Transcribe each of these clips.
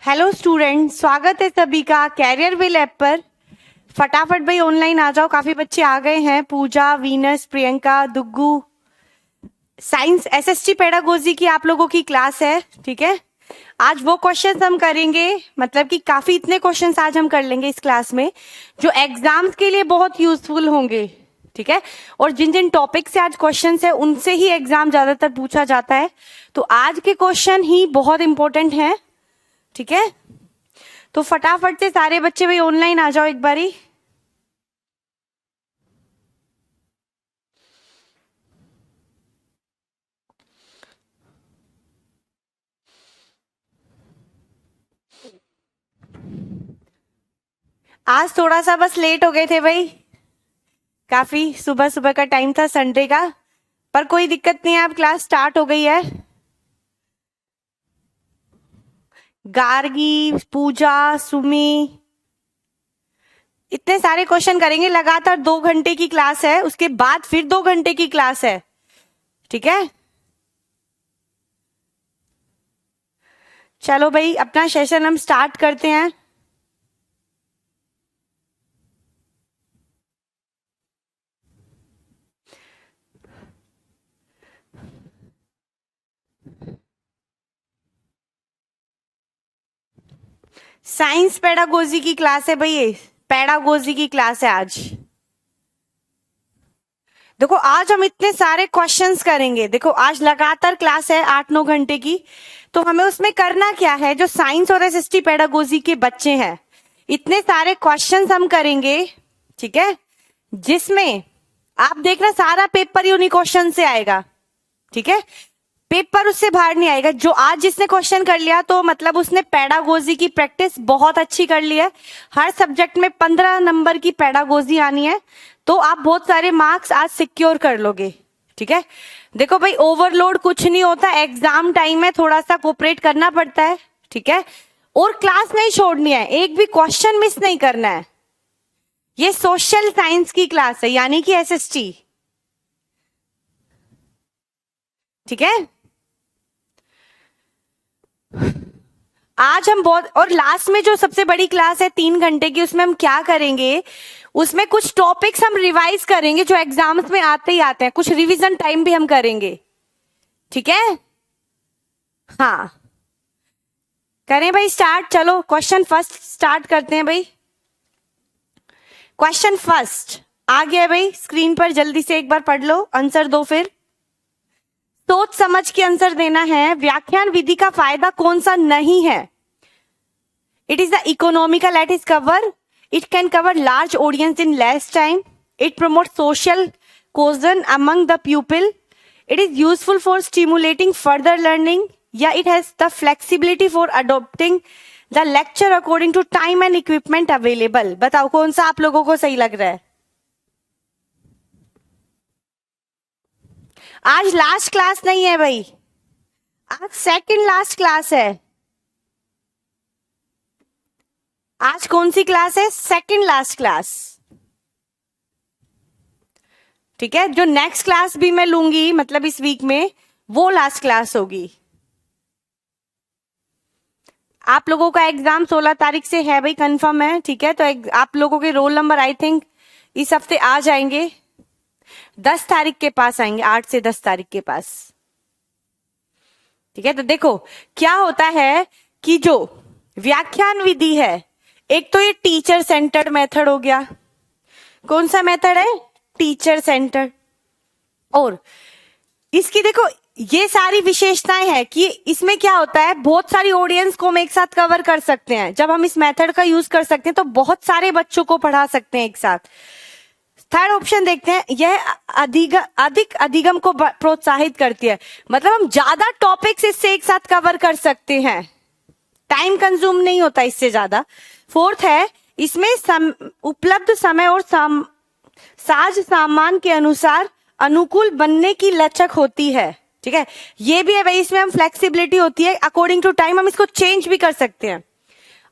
Hello student, स्वागत है सभी का कैरियर विल ऐप पर। फटाफट भाई ऑनलाइन आ जाओ। काफी बच्चे आ गए हैं। Pooja, Venus, Priyanka, Duggu. Science SST pedagogy की आप लोगों की क्लास है, ठीक है। आज वो क्वेश्चंस हम करेंगे, मतलब कि काफी इतने क्वेश्चंस आज हम कर लेंगे इस क्लास में जो एग्जाम्स के लिए बहुत यूजफुल होंगे, ठीक है। और जिन जिन टॉपिक से आज क्वेश्चन है उनसे ही एग्जाम ज्यादातर पूछा जाता है, तो आज के क्वेश्चन ही बहुत इंपॉर्टेंट हैं, ठीक है। तो फटाफट से सारे बच्चे भाई ऑनलाइन आ जाओ एक बारी। आज थोड़ा सा बस लेट हो गए थे भाई, काफी सुबह सुबह का टाइम था संडे का, पर कोई दिक्कत नहीं है, अब क्लास स्टार्ट हो गई है। गार्गी, पूजा, सुमी, इतने सारे क्वेश्चन करेंगे। लगातार 2 घंटे की क्लास है, उसके बाद फिर 2 घंटे की क्लास है, ठीक है। चलो भाई अपना सेशन हम स्टार्ट करते हैं। साइंस पेडागोजी की क्लास है भाई, ये पेडागोजी की क्लास है आज। देखो आज हम इतने सारे क्वेश्चंस करेंगे। देखो आज लगातार क्लास है 8-9 घंटे की, तो हमें उसमें करना क्या है, जो साइंस और एसएसटी पेडागोजी के बच्चे हैं इतने सारे क्वेश्चंस हम करेंगे, ठीक है। जिसमें आप देखना सारा पेपर यूनिक क्वेश्चन से आएगा, ठीक है। पेपर उससे बाहर नहीं आएगा। जो आज जिसने क्वेश्चन कर लिया तो मतलब उसने पेडागोजी की प्रैक्टिस बहुत अच्छी कर ली है। हर सब्जेक्ट में 15 नंबर की पेडागोजी आनी है, तो आप बहुत सारे मार्क्स आज सिक्योर कर लोगे, ठीक है। देखो भाई ओवरलोड कुछ नहीं होता, एग्जाम टाइम में थोड़ा सा कोऑपरेट करना पड़ता है, ठीक है। और क्लास नहीं छोड़नी है, एक भी क्वेश्चन मिस नहीं करना है। ये सोशल साइंस की क्लास है, यानी कि एसएसटी, ठीक है। आज हम बहुत, और लास्ट में जो सबसे बड़ी क्लास है 3 घंटे की, उसमें हम क्या करेंगे, उसमें कुछ टॉपिक्स हम रिवाइज करेंगे जो एग्जाम्स में आते ही आते हैं। कुछ रिवीजन टाइम भी हम करेंगे, ठीक है। हाँ करें भाई स्टार्ट। चलो क्वेश्चन फर्स्ट स्टार्ट करते हैं भाई। क्वेश्चन फर्स्ट आ गया है भाई स्क्रीन पर, जल्दी से एक बार पढ़ लो, आंसर दो। फिर सोच समझ के आंसर देना है। व्याख्यान विधि का फायदा कौन सा नहीं है? It is the economical at is cover, it can cover large audience in less time, it promote social cohesion among the people, it is useful for stimulating further learning, या it has the flexibility for adopting the lecture according to time and equipment available. बताओ कौन सा आप लोगों को सही लग रहा है? आज लास्ट क्लास नहीं है भाई, आज सेकंड लास्ट क्लास है। आज कौन सी क्लास है? सेकंड लास्ट क्लास, ठीक है। जो नेक्स्ट क्लास भी मैं लूंगी, मतलब इस वीक में, वो लास्ट क्लास होगी। आप लोगों का एग्जाम 16 तारीख से है भाई, कंफर्म है, ठीक है। तो आप लोगों के रोल नंबर आई थिंक इस हफ्ते आ जाएंगे, 10 तारीख के पास आएंगे, 8 से 10 तारीख के पास, ठीक है। तो देखो क्या होता है कि जो व्याख्यान विधि है, एक तो ये टीचर सेंटर्ड मेथड हो गया। कौन सा मेथड है? Teacher centred. और इसकी देखो ये सारी विशेषताएं हैं कि इसमें क्या होता है, बहुत सारी ऑडियंस को हम एक साथ कवर कर सकते हैं। जब हम इस मेथड का यूज कर सकते हैं तो बहुत सारे बच्चों को पढ़ा सकते हैं एक साथ। थर्ड ऑप्शन देखते हैं, यह अधिक अधिगम को प्रोत्साहित करती है, मतलब हम ज्यादा टॉपिक्स इससे एक साथ कवर कर सकते हैं, टाइम कंज्यूम नहीं होता इससे ज्यादा। फोर्थ है, इसमें उपलब्ध समय और साज सामान के अनुसार अनुकूल बनने की लचक होती है, ठीक है। ये भी है भाई, इसमें हम फ्लेक्सिबिलिटी होती है, अकॉर्डिंग टू टाइम हम इसको चेंज भी कर सकते हैं।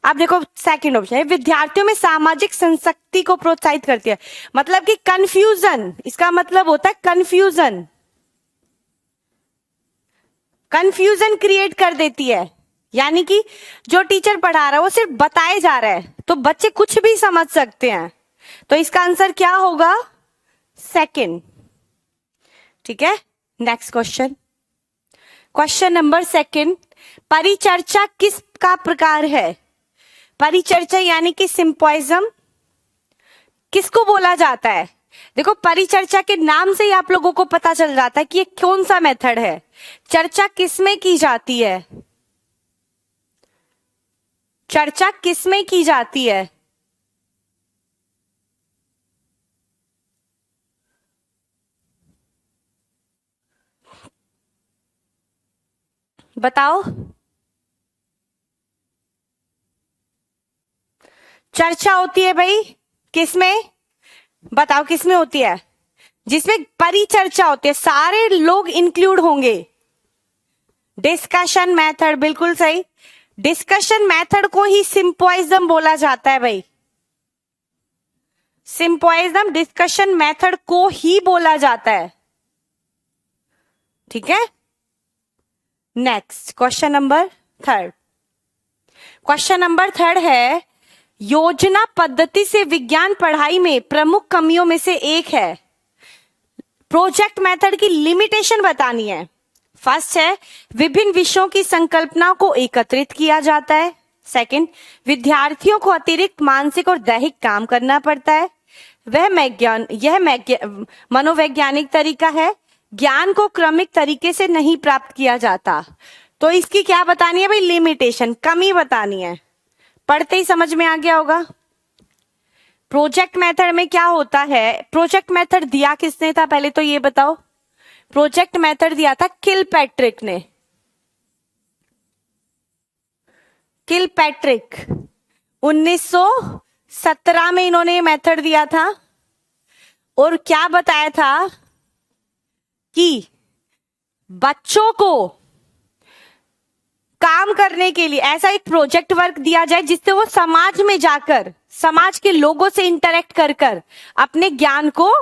अब देखो सेकंड ऑप्शन है, विद्यार्थियों में सामाजिक संशक्ति को प्रोत्साहित करती है, मतलब कि कंफ्यूजन, इसका मतलब होता है कंफ्यूजन, कंफ्यूजन क्रिएट कर देती है, यानी कि जो टीचर पढ़ा रहा है वो सिर्फ बताए जा रहा है, तो बच्चे कुछ भी समझ सकते हैं। तो इसका आंसर क्या होगा? सेकंड। ठीक है, next question. Question number second, परिचर्चा किस का प्रकार है? परिचर्चा यानी कि सिंपोजियम किसको बोला जाता है? देखो, परिचर्चा के नाम से ही आप लोगों को पता चल जाता है कि ये कौन सा मेथड है। चर्चा किसमें की जाती है? चर्चा किसमें की जाती है? बताओ। चर्चा होती है भाई किसमें? बताओ किसमें होती है? जिसमें परिचर्चा होती है, सारे लोग इंक्लूड होंगे। डिस्कशन मेथड, बिल्कुल सही। डिस्कशन मेथड को ही सिंपोजियम बोला जाता है भाई। सिंपोजियम डिस्कशन मेथड को ही बोला जाता है। ठीक है, next question number third. Question number third है, योजना पद्धति से विज्ञान पढ़ाई में प्रमुख कमियों में से एक है। प्रोजेक्ट मेथड की लिमिटेशन बतानी है। फर्स्ट है, विभिन्न विषयों की संकल्पना को एकत्रित किया जाता है। सेकंड, विद्यार्थियों को अतिरिक्त मानसिक और दैहिक काम करना पड़ता है। यह मनोवैज्ञानिक तरीका है। ज्ञान को क्रमिक तरीके से नहीं प्राप्त किया जाता। तो इसकी क्या बतानी है भाई? लिमिटेशन, कमी बतानी है। पढ़ते ही समझ में आ गया होगा। प्रोजेक्ट मेथड में क्या होता है? प्रोजेक्ट मेथड दिया किसने था पहले तो ये बताओ। प्रोजेक्ट मेथड दिया था किलपैट्रिक ने। किलपैट्रिक 1917 में इन्होंने ये मेथड दिया था। और क्या बताया था कि बच्चों को काम करने के लिए ऐसा एक प्रोजेक्ट वर्क दिया जाए जिससे वो समाज में जाकर समाज के लोगों से इंटरेक्ट कर कर अपने ज्ञान को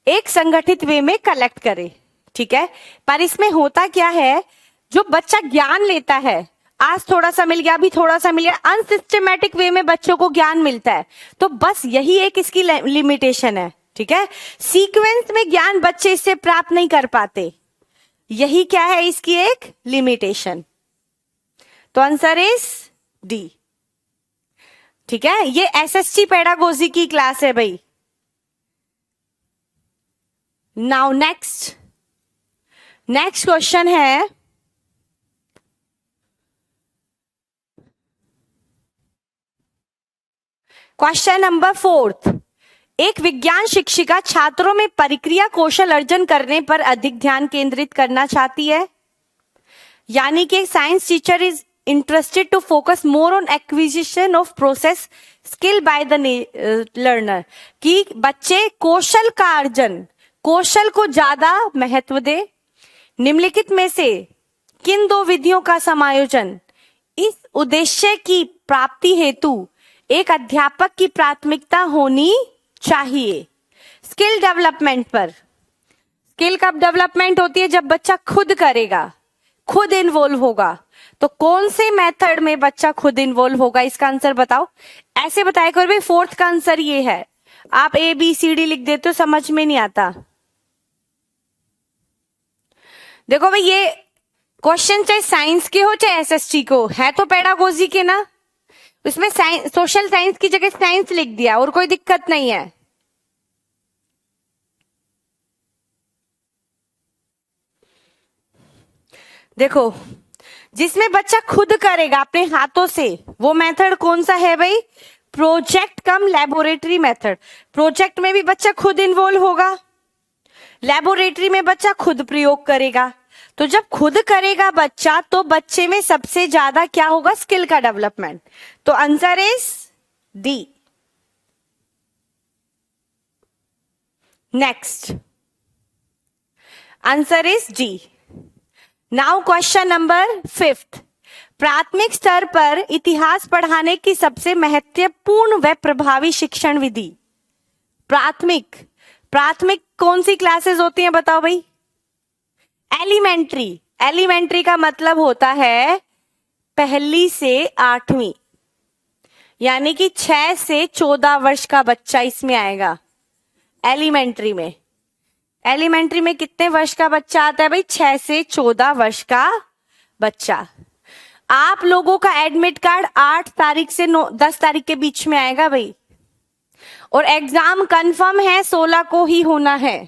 एक संगठित वे में कलेक्ट करे। ठीक है, पर इसमें होता क्या है, जो बच्चा ज्ञान लेता है, आज थोड़ा सा मिल गया, अभी थोड़ा सा मिल गया, अनसिस्टमेटिक वे में बच्चों को ज्ञान मिलता है। तो बस यही एक इसकी लिमिटेशन है। ठीक है, सीक्वेंस में ज्ञान बच्चे इससे प्राप्त नहीं कर पाते। यही क्या है इसकी एक लिमिटेशन। तो आंसर इज डी। ठीक है, ये एसएसटी पेडागोजी की क्लास है भाई। नाउ नेक्स्ट क्वेश्चन है, क्वेश्चन नंबर फोर्थ। एक विज्ञान शिक्षिका छात्रों में परिक्रिया कौशल अर्जन करने पर अधिक ध्यान केंद्रित करना चाहती है। यानी कि science teacher is interested to focus more on acquisition of process skill by the learner, कि बच्चे कौशल का अर्जन, कौशल को ज्यादा महत्व दे। निम्नलिखित में से किन दो विधियों का समायोजन इस उद्देश्य की प्राप्ति हेतु एक अध्यापक की प्राथमिकता होनी चाहिए? स्किल डेवलपमेंट पर। स्किल कब डेवलपमेंट होती है? जब बच्चा खुद करेगा, खुद इन्वॉल्व होगा। तो कौन से मेथड में बच्चा खुद इन्वॉल्व होगा? इसका आंसर बताओ। ऐसे बताया करो भाई, फोर्थ का आंसर ये है। आप ए बी सी डी लिख देते हो, समझ में नहीं आता। देखो भाई, ये क्वेश्चन चाहे साइंस के हो चाहे एसएसटी को, है तो पेडागोजी के ना। इसमें साइंस, सोशल साइंस की जगह साइंस लिख दिया और कोई दिक्कत नहीं है। देखो, जिसमें बच्चा खुद करेगा अपने हाथों से, वो मेथड कौन सा है भाई? प्रोजेक्ट कम लेबोरेटरी मेथड। प्रोजेक्ट में भी बच्चा खुद इन्वॉल्व होगा, लेबोरेटरी में बच्चा खुद प्रयोग करेगा। तो जब खुद करेगा बच्चा, तो बच्चे में सबसे ज्यादा क्या होगा? स्किल का डेवलपमेंट। तो answer is D. Next answer is D. Now question number fifth. प्राथमिक स्तर पर इतिहास पढ़ाने की सबसे महत्वपूर्ण व प्रभावी शिक्षण विधि। प्राथमिक कौन सी क्लासेस होती हैं बताओ भाई? एलिमेंट्री। एलिमेंट्री का मतलब होता है पहली से 8वीं, यानी कि 6 से 14 वर्ष का बच्चा इसमें आएगा। एलिमेंट्री में, एलिमेंट्री में कितने वर्ष का बच्चा आता है भाई? 6 से 14 वर्ष का बच्चा। आप लोगों का एडमिट कार्ड 8 तारीख से 10 तारीख के बीच में आएगा भाई, और एग्जाम कंफर्म है 16 को ही होना है।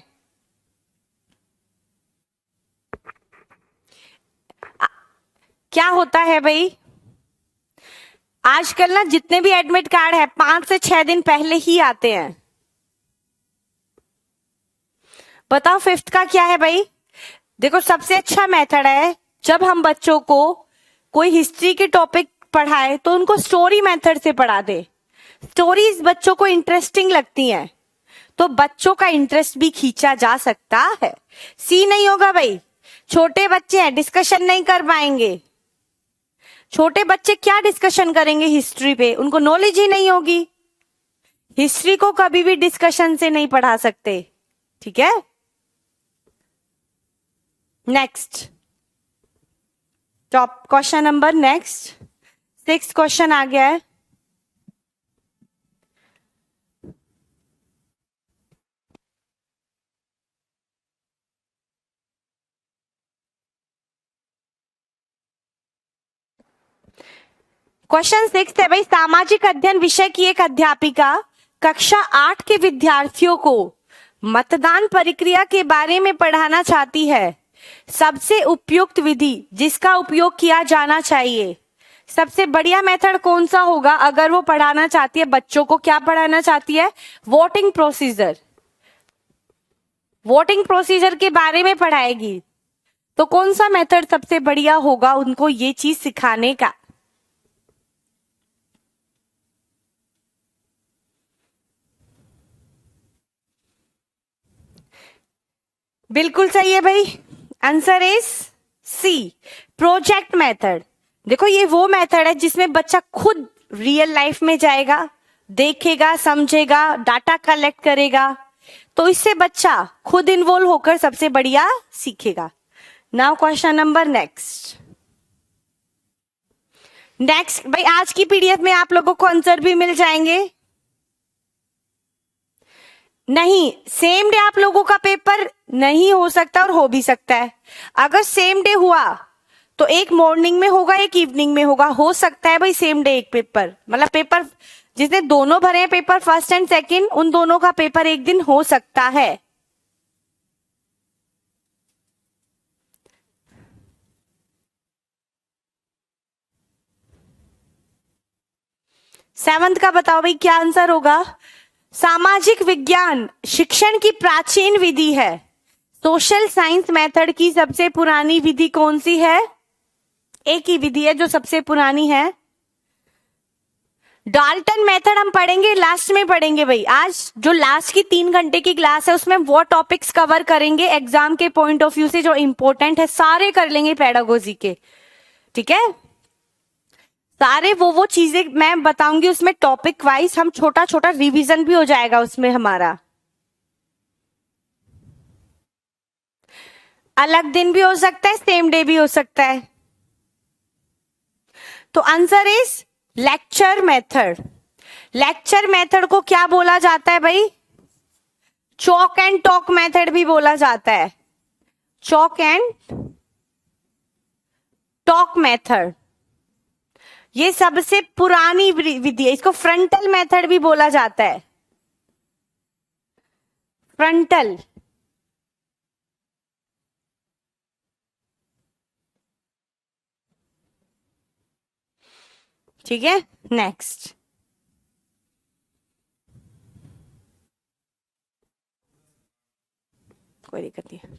क्या होता है भाई, आजकल ना जितने भी एडमिट कार्ड है 5 से 6 दिन पहले ही आते हैं। बताओ फिफ्थ का क्या है भाई? देखो, सबसे अच्छा मेथड है जब हम बच्चों को कोई हिस्ट्री के टॉपिक पढ़ाए तो उनको स्टोरी मेथड से पढ़ा दे। स्टोरीज बच्चों को इंटरेस्टिंग लगती हैं, तो बच्चों का इंटरेस्ट भी खींचा जा सकता है। सी नहीं होगा भाई, छोटे बच्चे हैं, डिस्कशन नहीं कर पाएंगे। छोटे बच्चे क्या डिस्कशन करेंगे हिस्ट्री पे? उनको नॉलेज ही नहीं होगी। हिस्ट्री को कभी भी डिस्कशन से नहीं पढ़ा सकते, ठीक है। Next top question number next 6 question आ गया है। क्वेश्चन 6 है भाई, सामाजिक अध्ययन विषय की एक अध्यापिका कक्षा 8 के विद्यार्थियों को मतदान प्रक्रिया के बारे में पढ़ाना चाहती है। सबसे उपयुक्त विधि जिसका उपयोग किया जाना चाहिए, सबसे बढ़िया मेथड कौन सा होगा अगर वो पढ़ाना चाहती है बच्चों को? क्या पढ़ाना चाहती है? Voting procedure. वोटिंग प्रोसीजर के बारे में पढ़ाएगी, तो कौन सा मेथड सबसे बढ़िया होगा उनको ये चीज सिखाने का? बिल्कुल सही है भाई, answer is C, project method. देखो, ये वो मेथड है जिसमें बच्चा खुद रियल लाइफ में जाएगा, देखेगा, समझेगा, डाटा कलेक्ट करेगा, तो इससे बच्चा खुद इन्वॉल्व होकर सबसे बढ़िया सीखेगा। नाउ क्वेश्चन नंबर नेक्स्ट भाई, आज की पीडीएफ में आप लोगों को आंसर भी मिल जाएंगे। नहीं, सेम डे आप लोगों का पेपर नहीं हो सकता और हो भी सकता है। अगर सेम डे हुआ तो एक मॉर्निंग में होगा, एक इवनिंग में होगा। हो सकता है भाई सेम डे एक पेपर, मतलब पेपर जिसने दोनों भरे हैं पेपर फर्स्ट एंड सेकंड, उन दोनों का पेपर एक दिन हो सकता है। सेवंथ का बताओ भाई क्या आंसर होगा? सामाजिक विज्ञान शिक्षण की प्राचीन विधि है। सोशल साइंस मेथड की सबसे पुरानी विधि कौन सी है? एक ही विधि है जो सबसे पुरानी है। डाल्टन मेथड हम पढ़ेंगे, लास्ट में पढ़ेंगे भाई। आज जो लास्ट की 3 घंटे की क्लास है उसमें वो टॉपिक्स कवर करेंगे एग्जाम के पॉइंट ऑफ व्यू से जो इंपॉर्टेंट है, सारे कर लेंगे पेडागोजी के, ठीक है। सारे वो चीजें मैं बताऊंगी उसमें टॉपिक वाइज, हम छोटा छोटा रिवीजन भी हो जाएगा उसमें हमारा। अलग दिन भी हो सकता है, सेम डे भी हो सकता है। तो answer is lecture method. Lecture method को क्या बोला जाता है भाई? चॉक एंड टॉक मेथड भी बोला जाता है। चॉक एंड टॉक मेथड ये सबसे पुरानी विधि है। इसको फ्रंटल मेथड भी बोला जाता है। फ्रंटल, ठीक है। नेक्स्ट कोई दिक्कत नहीं।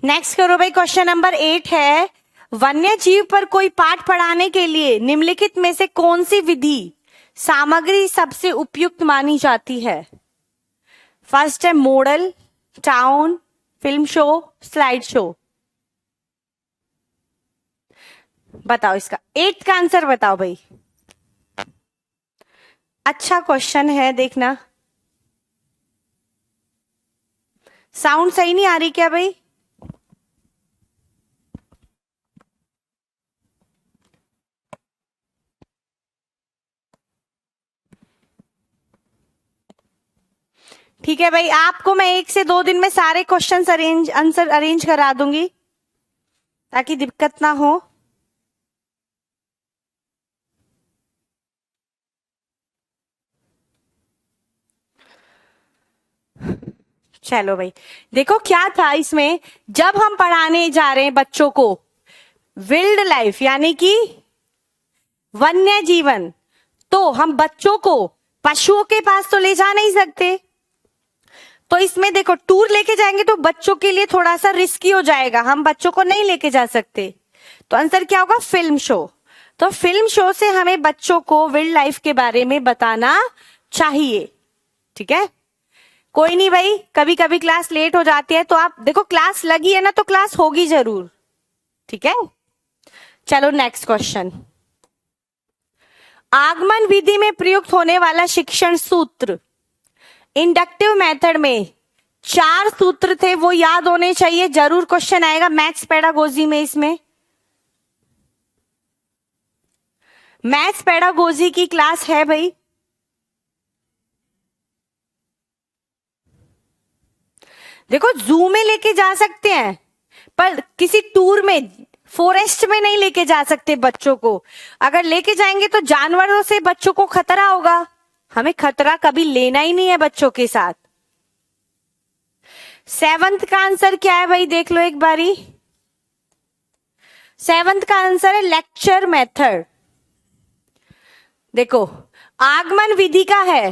नेक्स्ट करो भाई, क्वेश्चन नंबर 8 है, वन्य जीव पर कोई पाठ पढ़ाने के लिए निम्नलिखित में से कौन सी विधि सामग्री सबसे उपयुक्त मानी जाती है? फर्स्ट है model, town, film show, slide show. बताओ इसका 8 का आंसर बताओ भाई। अच्छा क्वेश्चन है, देखना। साउंड सही नहीं आ रही क्या भाई? ठीक है भाई, आपको मैं 1 से 2 दिन में सारे क्वेश्चंस आंसर अरेंज करा दूंगी ताकि दिक्कत ना हो। चलो भाई, देखो क्या था इसमें। जब हम पढ़ाने जा रहे हैं बच्चों को विल्ड लाइफ यानी कि वन्य जीवन, तो हम बच्चों को पशुओं के पास तो ले जा नहीं सकते। तो इसमें देखो, टूर लेके जाएंगे तो बच्चों के लिए थोड़ा सा रिस्की हो जाएगा, हम बच्चों को नहीं लेके जा सकते। तो आंसर क्या होगा? Film show. तो फिल्म शो से हमें बच्चों को वाइल्ड लाइफ के बारे में बताना चाहिए। ठीक है, कोई नहीं भाई, कभी कभी क्लास लेट हो जाती है तो आप देखो, क्लास लगी है ना तो क्लास होगी जरूर। ठीक है, चलो नेक्स्ट क्वेश्चन। आगमन विधि में प्रयुक्त होने वाला शिक्षण सूत्र, इंडक्टिव मेथड में 4 सूत्र थे, वो याद होने चाहिए, जरूर क्वेश्चन आएगा मैथ्स पेडागोजी में। इसमें मैथ्स पेडागोजी की क्लास है भाई। देखो, जू में लेके जा सकते हैं पर किसी टूर में, फॉरेस्ट में नहीं लेके जा सकते बच्चों को। अगर लेके जाएंगे तो जानवरों से बच्चों को खतरा होगा, हमें खतरा कभी लेना ही नहीं है बच्चों के साथ। 7th का आंसर क्या है भाई? देख लो एक बारी। 7th का आंसर है लेक्चर मेथड। देखो, आगमन विधि का है।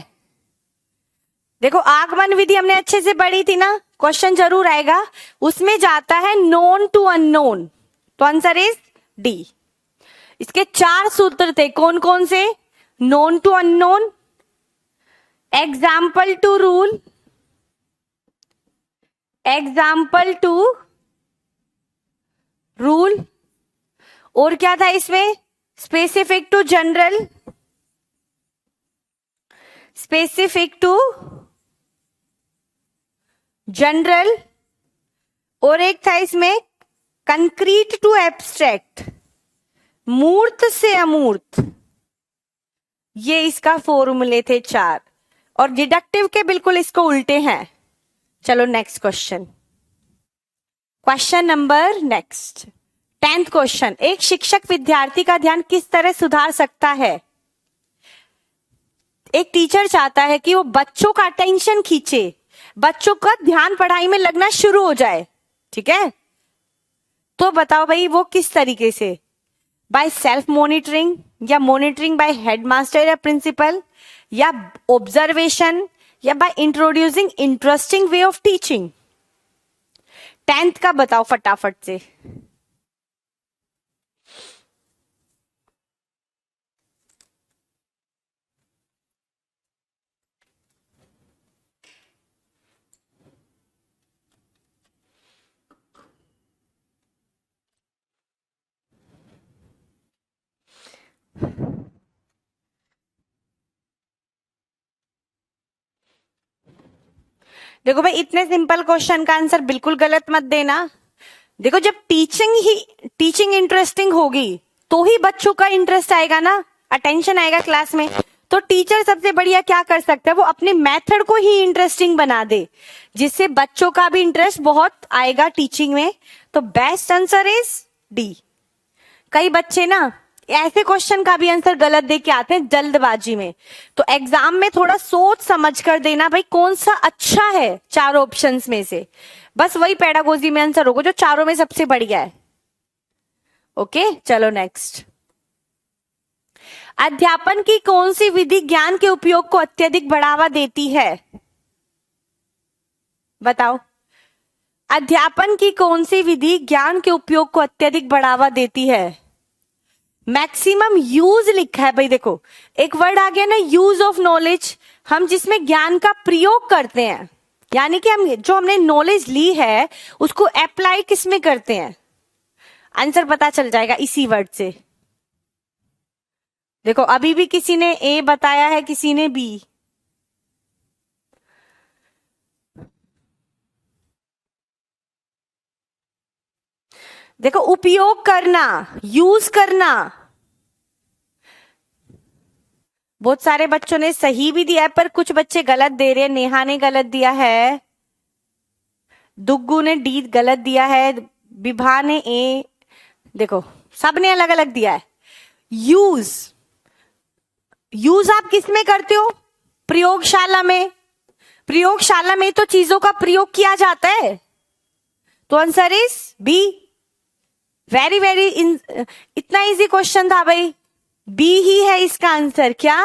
देखो, आगमन विधि हमने अच्छे से पढ़ी थी ना, क्वेश्चन जरूर आएगा। उसमें जाता है नोन टू अननोन, तो आंसर इज डी। इसके 4 सूत्र थे, कौन कौन से? Known to unknown, example to rule, example to rule, और क्या था इसमें? Specific to general, specific to general, और एक था इसमें कंक्रीट टू एब्स्ट्रैक्ट, मूर्त से अमूर्त। ये इसका फॉर्मूले थे 4, और डिडक्टिव के बिल्कुल इसको उल्टे हैं। चलो next question, question number next 10th question. एक शिक्षक विद्यार्थी का ध्यान किस तरह सुधार सकता है? एक टीचर चाहता है कि वो बच्चों का अटेंशन खींचे, बच्चों का ध्यान पढ़ाई में लगना शुरू हो जाए। ठीक है, तो बताओ भाई वो किस तरीके से? बाय सेल्फ मॉनिटरिंग, या मॉनिटरिंग बाय हेडमास्टर या प्रिंसिपल, या ऑब्जर्वेशन, या by introducing interesting way of teaching? 10th का बताओ फटाफट से। देखो भाई, इतने सिंपल क्वेश्चन का आंसर बिल्कुल गलत मत देना। देखो, जब टीचिंग इंटरेस्टिंग होगी तो ही बच्चों का इंटरेस्ट आएगा ना, अटेंशन आएगा क्लास में। तो टीचर सबसे बढ़िया क्या कर सकता है? वो अपने मेथड को ही इंटरेस्टिंग बना दे, जिससे बच्चों का भी इंटरेस्ट बहुत आएगा टीचिंग में। तो बेस्ट आंसर इज डी। कई बच्चे ना ऐसे क्वेश्चन का भी आंसर गलत दे के आते हैं जल्दबाजी में, तो एग्जाम में थोड़ा सोच समझ कर देना भाई कौन सा अच्छा है 4 ऑप्शंस में से, बस वही पेडागोजी में आंसर होगा जो 4 में सबसे बढ़िया है। ओके, चलो नेक्स्ट। अध्यापन की कौन सी विधि ज्ञान के उपयोग को अत्यधिक बढ़ावा देती है? बताओ, अध्यापन की कौन सी विधि ज्ञान के उपयोग को अत्यधिक बढ़ावा देती है? मैक्सिमम यूज लिखा है भाई। देखो, एक वर्ड आ गया ना, यूज ऑफ नॉलेज, हम जिसमें ज्ञान का प्रयोग करते हैं, यानी कि हम जो हमने नॉलेज ली है उसको अप्लाई किसमें करते हैं? आंसर पता चल जाएगा इसी वर्ड से। देखो अभी भी किसी ने ए बताया है, किसी ने बी। देखो उपयोग करना, यूज करना, बहुत सारे बच्चों ने सही भी दिया है पर कुछ बच्चे गलत दे रहे हैं। नेहा ने गलत दिया है, दुग्गू ने डी गलत दिया है, विभा ने ए। देखो सबने अलग अलग दिया है। यूज, यूज आप किस में करते हो? प्रयोगशाला में। प्रयोगशाला में तो चीजों का प्रयोग किया जाता है, तो answer is B. Very very इतना इजी क्वेश्चन था भाई, बी ही है इसका आंसर। क्या?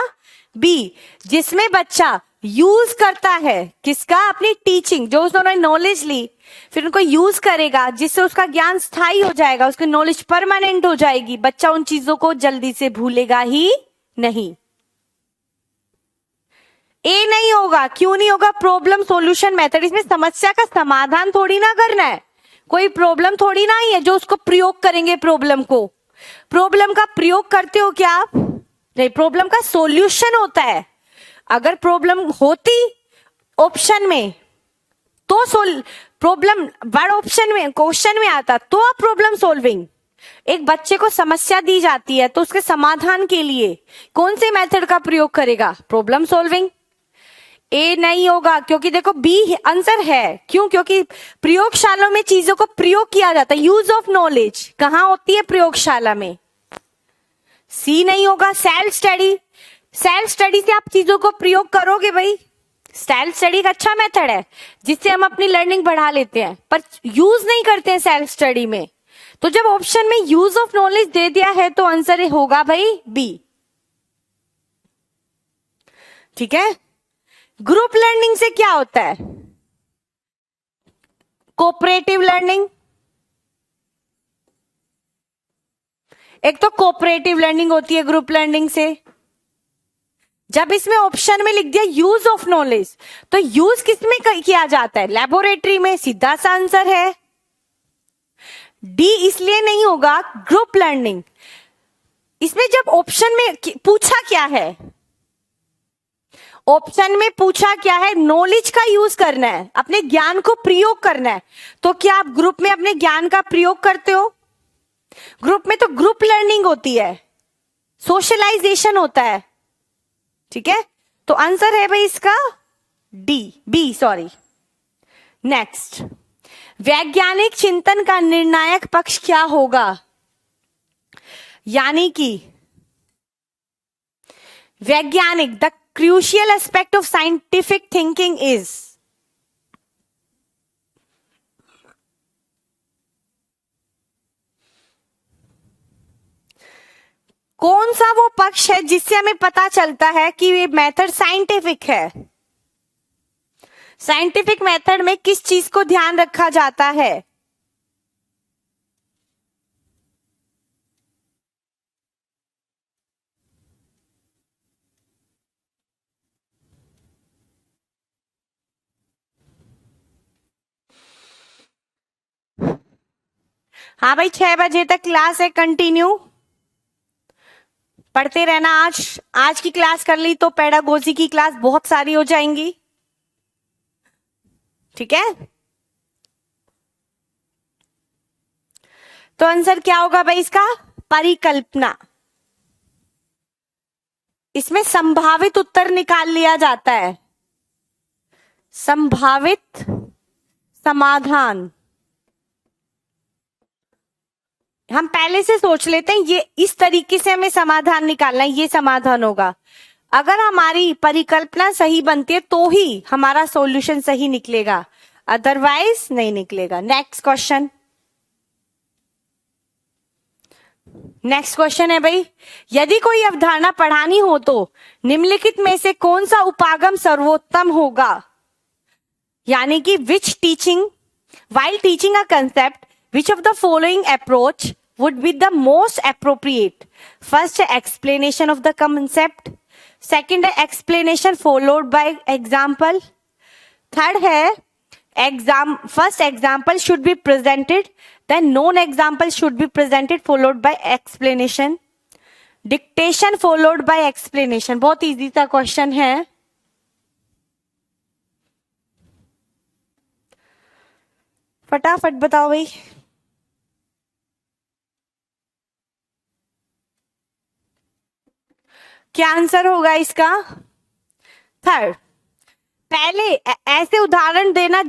बी, जिसमें बच्चा यूज करता है किसका? अपनी टीचिंग, जो उसने नॉलेज ली फिर उनको यूज करेगा, जिससे उसका ज्ञान स्थायी हो जाएगा, उसकी नॉलेज परमानेंट हो जाएगी, बच्चा उन चीजों को जल्दी से भूलेगा ही नहीं। ए नहीं होगा, क्यों नहीं होगा? प्रॉब्लम सॉल्यूशन मेथड, इसमें समस्या का समाधान थोड़ी ना करना है, कोई प्रॉब्लम थोड़ी ना ही है जो उसको प्रयोग करेंगे। प्रॉब्लम को, प्रॉब्लम का प्रयोग करते हो क्या आप? नहीं, प्रॉब्लम का सॉल्यूशन होता है। अगर प्रॉब्लम होती ऑप्शन में तो प्रॉब्लम वर्ड ऑप्शन में क्वेश्चन में आता तो आप प्रॉब्लम सॉल्विंग। एक बच्चे को समस्या दी जाती है तो उसके समाधान के लिए कौन से मेथड का प्रयोग करेगा? Problem solving. ए नहीं होगा क्योंकि देखो बी आंसर है। क्यों? क्योंकि प्रयोगशाला में चीजों को प्रयोग किया जाता है। यूज ऑफ नॉलेज कहां होती है? प्रयोगशाला में। सी नहीं होगा, सेल्फ स्टडी। सेल्फ स्टडी से आप चीजों को प्रयोग करोगे भाई। सेल्फ स्टडी एक अच्छा मेथड है जिससे हम अपनी लर्निंग बढ़ा लेते हैं, पर यूज नहीं करते हैं सेल्फ स्टडी में। तो जब ऑप्शन में यूज ऑफ नॉलेज दे दिया है तो आंसर होगा भाई बी। ठीक है। ग्रुप लर्निंग से क्या होता है? Cooperative learning. एक तो कोऑपरेटिव लर्निंग होती है ग्रुप लर्निंग से। जब इसमें ऑप्शन में लिख दिया यूज ऑफ नॉलेज, तो यूज किसमें किया जाता है? लेबोरेटरी में। सीधा सा आंसर है डी, इसलिए नहीं होगा ग्रुप लर्निंग। इसमें जब ऑप्शन में पूछा क्या है? ऑप्शन में पूछा क्या है? नॉलेज का यूज करना है, अपने ज्ञान को प्रयोग करना है। तो क्या आप ग्रुप में अपने ज्ञान का प्रयोग करते हो? ग्रुप में तो ग्रुप लर्निंग होती है, सोशलाइजेशन होता है। ठीक है, तो आंसर है भाई इसका डी, बी सॉरी। नेक्स्ट, वैज्ञानिक चिंतन का निर्णायक पक्ष क्या होगा? यानी कि वैज्ञानिक, the crucial aspect of scientific thinking is, कौन सा वो पक्ष है जिससे हमें पता चलता है कि ये मेथड साइंटिफिक है? साइंटिफिक मेथड में किस चीज को ध्यान रखा जाता है? हाँ भाई, 6 बजे तक क्लास है, कंटिन्यू पढ़ते रहना। आज की क्लास कर ली तो पेडागोजी की क्लास बहुत सारी हो जाएंगी। ठीक है, तो आंसर क्या होगा भाई इसका? परिकल्पना। इसमें संभावित उत्तर निकाल लिया जाता है, संभावित समाधान। हम पहले से सोच लेते हैं ये इस तरीके से हमें समाधान निकालना है, ये समाधान होगा। अगर हमारी परिकल्पना सही बनती है तो ही हमारा सॉल्यूशन सही निकलेगा, अदरवाइज नहीं निकलेगा। नेक्स्ट क्वेश्चन, नेक्स्ट क्वेश्चन है भाई, यदि कोई अवधारणा पढ़ानी हो तो निम्नलिखित में से कौन सा उपागम सर्वोत्तम होगा? यानी कि which teaching, while teaching a concept, which of the following approach would be the most appropriate? First, explanation of the concept. Second, explanation followed by example. Third है first example should be presented, then known example should be presented followed by explanation. Dictation followed by explanation. बहुत easy सा question है। फटाफट बताओ भाई। क्या answer होगा इसका? थर्ड। पहले ऐसे उदाहरण देना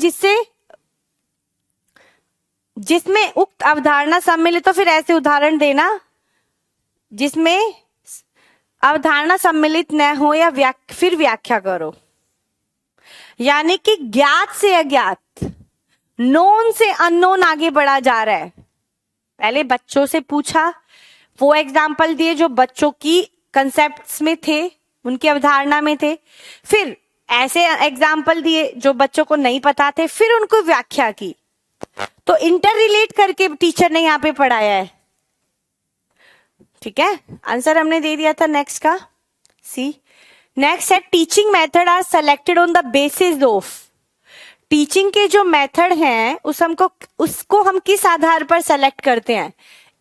जिसमें उक्त अवधारणा सम्मिलित हो, फिर ऐसे उदाहरण देना जिसमें अवधारणा सम्मिलित न हो या फिर व्याख्या करो। यानी कि ज्ञात से अज्ञात, नोन से अननोन आगे बढ़ा जा रहा है। पहले बच्चों से पूछा, वो एग्जाम्पल दिए जो बच्चों की कंसेप्ट्स में थे, उनकी अवधारणा में थे। फिर ऐसे एग्जाम्पल दिए जो बच्चों को नहीं पता थे, फिर उनको व्याख्या की। तो इंटर रिलेट करके टीचर ने यहाँ पे पढ़ाया है। ठीक है, आंसर हमने दे दिया था नेक्स्ट का, सी। नेक्स्ट है teaching method are selected on the basis of. Teaching के जो मेथड हैं उसको हम किस आधार पर सेलेक्ट करते हैं?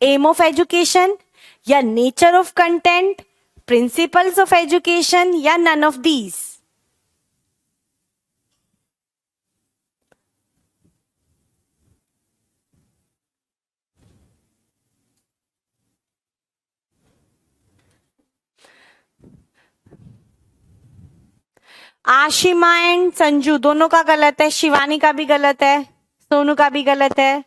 एम ऑफ एजुकेशन, या nature of content, principles of education, या none of these? Ashima and Sanju दोनों का गलत है, शिवानी का भी गलत है, सोनू का भी गलत है।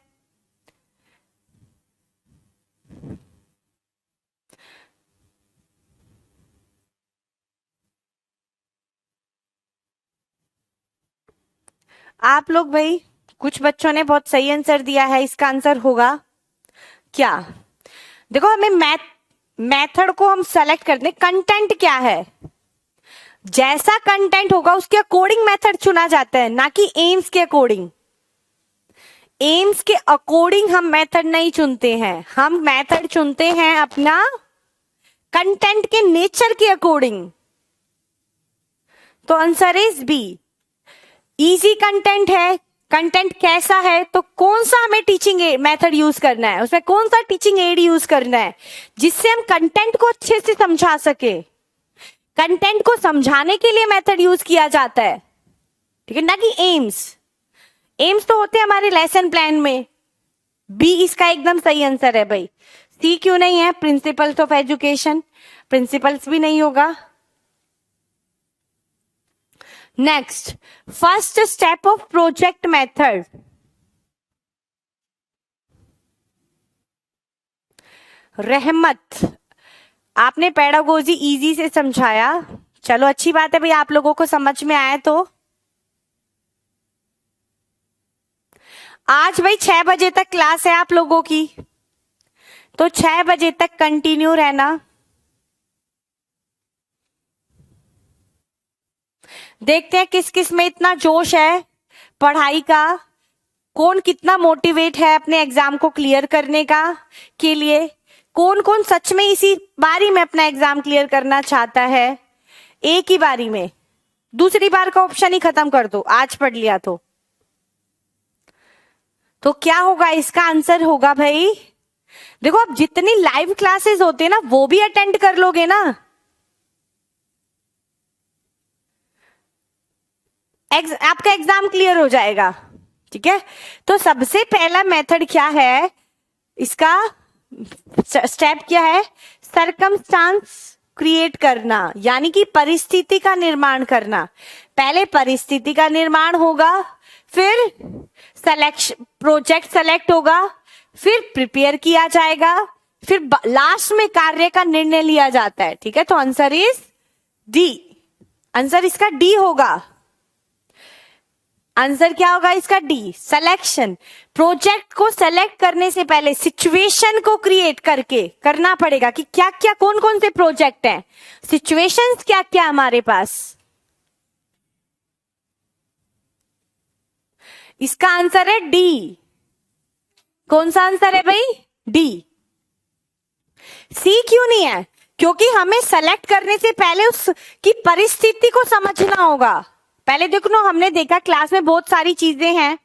आप लोग भाई, कुछ बच्चों ने बहुत सही आंसर दिया है। इसका आंसर होगा क्या? देखो, हमें मेथड को हम सेलेक्ट करते हैं, कंटेंट क्या है, जैसा कंटेंट होगा उसके अकॉर्डिंग मेथड चुना जाता है, ना कि एम्स के अकॉर्डिंग। एम्स के अकॉर्डिंग हम मेथड नहीं चुनते हैं, हम मेथड चुनते हैं अपना कंटेंट के नेचर के अकॉर्डिंग। तो answer is B. Easy content है, कंटेंट कैसा है, तो कौन सा हमें टीचिंग मेथड यूज करना है, उसमें कौन सा टीचिंग एड यूज करना है जिससे हम कंटेंट को अच्छे से समझा सके। कंटेंट को समझाने के लिए मेथड यूज किया जाता है, ठीक है, ना कि एम्स तो होते हैं हमारे लेसन प्लान में। बी इसका एकदम सही आंसर है भाई। सी क्यों नहीं है? प्रिंसिपल्स ऑफ एजुकेशन, प्रिंसिपल्स भी नहीं होगा। Next, first step of project method. रहमत, आपने पेडागोजी इजी से समझाया, चलो अच्छी बात है भाई, आप लोगों को समझ में आया। तो आज भाई 6 बजे तक क्लास है आप लोगों की, तो 6 बजे तक कंटिन्यू रहना। देखते हैं किस किस में इतना जोश है पढ़ाई का, कौन कितना मोटिवेट है अपने एग्जाम को क्लियर करने का के लिए, कौन कौन सच में इसी बारी में अपना एग्जाम क्लियर करना चाहता है, एक ही बारी में। दूसरी बार का ऑप्शन ही खत्म कर दो, आज पढ़ लिया तो क्या होगा? इसका आंसर होगा भाई, देखो अब जितनी लाइव क्लासेस होते हैं ना वो भी अटेंड कर लोगे ना, आपका एग्जाम क्लियर हो जाएगा। ठीक है, तो सबसे पहला मेथड क्या है, इसका स्टेप क्या है? सरकमस्टांस क्रिएट करना, यानी कि परिस्थिति का निर्माण करना। पहले परिस्थिति का निर्माण होगा, फिर प्रोजेक्ट सेलेक्ट होगा, फिर प्रिपेयर किया जाएगा, फिर लास्ट में कार्य का निर्णय लिया जाता है। ठीक है, तो आंसर इज डी। आंसर इसका डी होगा। आंसर क्या होगा इसका? D, selection. प्रोजेक्ट को सेलेक्ट करने से पहले सिचुएशन को क्रिएट करके करना पड़ेगा कि क्या क्या कौन कौन से प्रोजेक्ट हैं, सिचुएशंस क्या क्या हमारे पास। इसका आंसर है डी। कौन सा आंसर है भाई? डी। सी क्यों नहीं है? क्योंकि हमें सेलेक्ट करने से पहले उसकी परिस्थिति को समझना होगा। पहले देखो ना, हमने देखा क्लास में बहुत सारी चीजें हैं,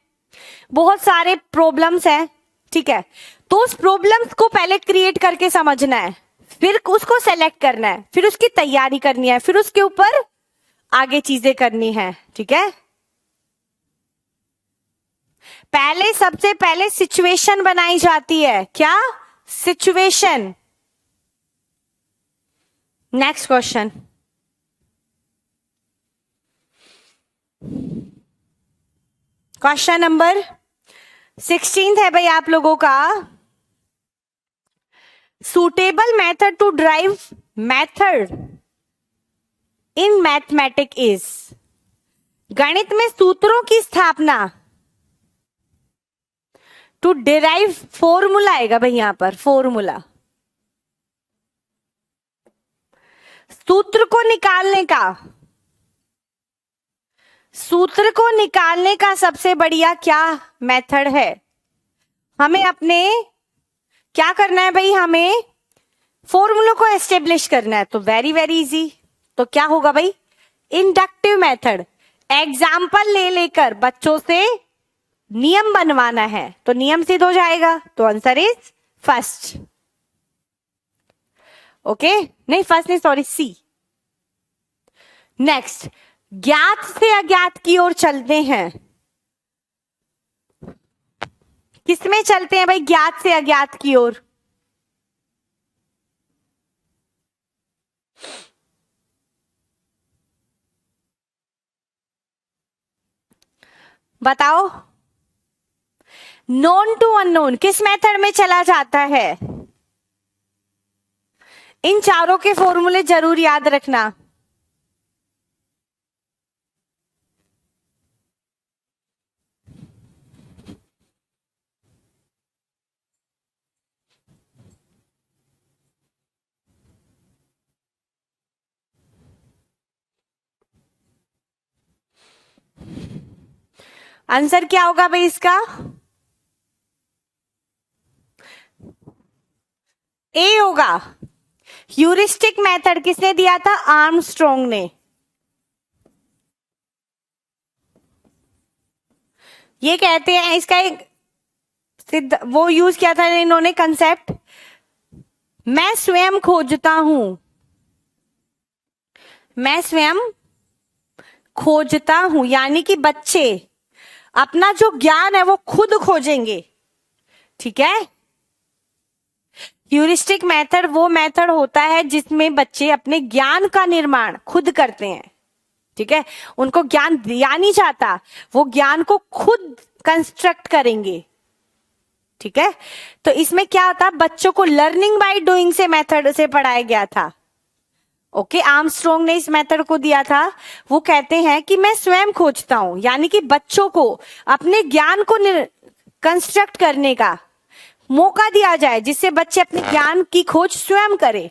बहुत सारे प्रॉब्लम्स हैं, ठीक है, तो उस प्रॉब्लम्स को पहले क्रिएट करके समझना है, फिर उसको सेलेक्ट करना है, फिर उसकी तैयारी करनी है, फिर उसके ऊपर आगे चीजें करनी है। ठीक है, पहले सबसे पहले सिचुएशन बनाई जाती है। क्या? Situation. Next question, question number 16 है भाई आप लोगों का। Suitable method to drive method in mathematic is, गणित में सूत्रों की स्थापना, टू डिराइव, फॉर्मूला आएगा भाई यहां पर, फॉर्मूला, सूत्र को निकालने का, सूत्र को निकालने का सबसे बढ़िया क्या मेथड है? हमें अपने क्या करना है भाई, हमें फॉर्मूलों को एस्टेब्लिश करना है। तो वेरी वेरी इजी, तो क्या होगा भाई? Inductive method. एग्जाम्पल ले लेकर बच्चों से नियम बनवाना है, तो नियम सिद्ध हो जाएगा। तो आंसर इज फर्स्ट। ओके, नहीं फर्स्ट नहीं, सॉरी, सी। नेक्स्ट, ज्ञात से अज्ञात की ओर चलते हैं। किसमें चलते हैं भाई? ज्ञात से अज्ञात की ओर। बताओ, नोन टू अननोन किस मेथड में चला जाता है? इन चारों के फॉर्मूले जरूर याद रखना। आंसर क्या होगा भाई इसका? ए होगा। ह्यूरिस्टिक मेथड किसने दिया था? आर्मस्ट्रॉन्ग ने। ये कहते हैं, इसका एक सिद्ध वो यूज किया था इन्होंने कंसेप्ट, मैं स्वयं खोजता हूं, मैं स्वयं खोजता हूं, यानी कि बच्चे अपना जो ज्ञान है वो खुद खोजेंगे। ठीक है, ह्यूरिस्टिक मेथड वो मेथड होता है जिसमें बच्चे अपने ज्ञान का निर्माण खुद करते हैं। ठीक है, उनको ज्ञान दिया नहीं जाता, वो ज्ञान को खुद कंस्ट्रक्ट करेंगे। ठीक है, तो इसमें क्या होता, बच्चों को लर्निंग बाय डूइंग से मेथड से पढ़ाया गया था। ओके, आर्मस्ट्रॉन्ग ने इस मेथड को दिया था। वो कहते हैं कि मैं स्वयं खोजता हूं, यानी कि बच्चों को अपने ज्ञान को कंस्ट्रक्ट करने का मौका दिया जाए, जिससे बच्चे अपने ज्ञान की खोज स्वयं करें।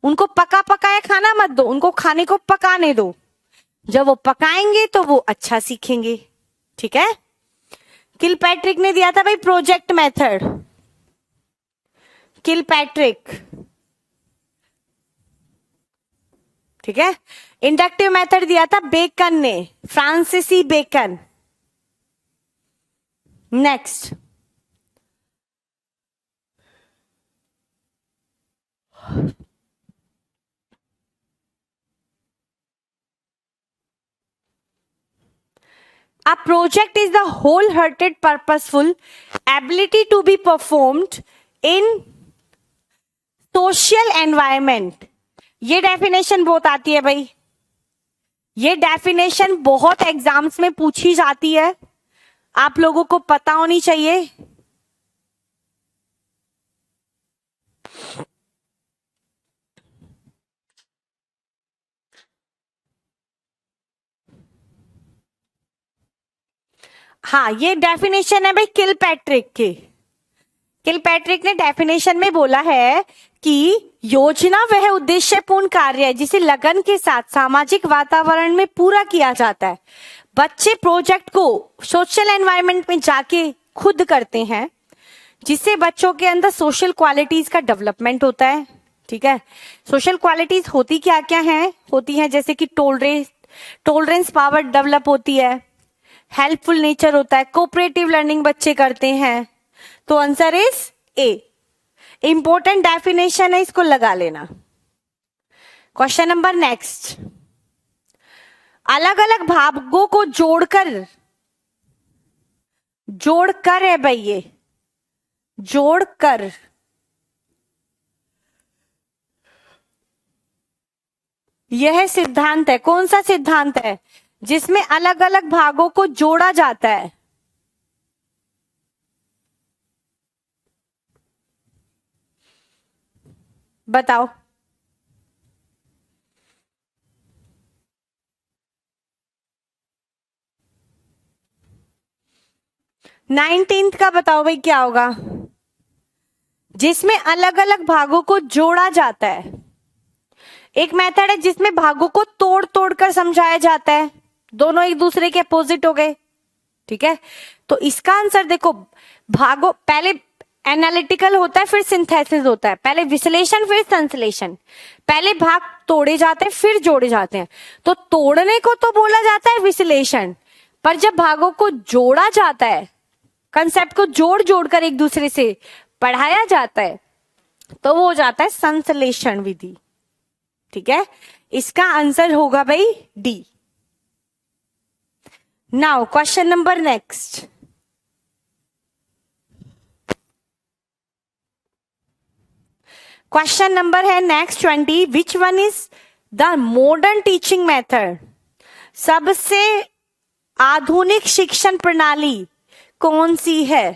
उनको पका पकाया खाना मत दो, उनको खाने को पकाने दो। जब वो पकाएंगे तो वो अच्छा सीखेंगे। ठीक है, किलपैट्रिक ने दिया था भाई प्रोजेक्ट मेथड, किलपैट्रिक। ठीक है, इंडक्टिव मेथड दिया था बेकन ने, Francis Bacon. Next, a project is the wholehearted purposeful ability to be performed in social environment। ये डेफिनेशन बहुत आती है भाई, ये डेफिनेशन बहुत एग्जाम्स में पूछी जाती है, आप लोगों को पता होनी चाहिए। हाँ, ये डेफिनेशन है भाई किलपैट्रिक की। किलपैट्रिक ने डेफिनेशन में बोला है कि योजना वह उद्देश्यपूर्ण कार्य है जिसे लगन के साथ सामाजिक वातावरण में पूरा किया जाता है। बच्चे प्रोजेक्ट को सोशल एनवायरनमेंट में जाके खुद करते हैं, जिससे बच्चों के अंदर सोशल क्वालिटीज का डेवलपमेंट होता है। ठीक है, सोशल क्वालिटीज होती क्या क्या हैं? होती हैं जैसे कि टोलरेंस पावर डेवलप होती है, हेल्पफुल नेचर होता है, कोऑपरेटिव लर्निंग बच्चे करते हैं। तो answer is a. Important definition है, इसको लगा लेना। क्वेश्चन नंबर नेक्स्ट, अलग अलग भागों को जोड़कर है भाई, ये जोड़कर यह सिद्धांत है। कौन सा सिद्धांत है? जिसमें अलग अलग भागों को जोड़ा जाता है। बताओ। 19th का बताओ भाई क्या होगा? जिसमें अलग अलग भागों को जोड़ा जाता है। एक मेथड है जिसमें भागों को तोड़ तोड़ कर समझाया जाता है, दोनों एक दूसरे के अपोजिट हो गए। ठीक है, तो इसका आंसर देखो, भागों पहले एनालिटिकल होता है, फिर सिंथेसिस होता है, पहले विश्लेषण फिर संश्लेषण। पहले भाग तोड़े जाते हैं फिर जोड़े जाते हैं। तो तोड़ने को तो बोला जाता है विश्लेषण, पर जब भागों को जोड़ा जाता है, कंसेप्ट को जोड़ जोड़ कर एक दूसरे से पढ़ाया जाता है, तो वो हो जाता है संश्लेषण विधि। ठीक है, इसका आंसर होगा भाई D. Now question number next, question number है next 20, which one is the modern teaching method? सबसे आधुनिक शिक्षण प्रणाली कौन सी है?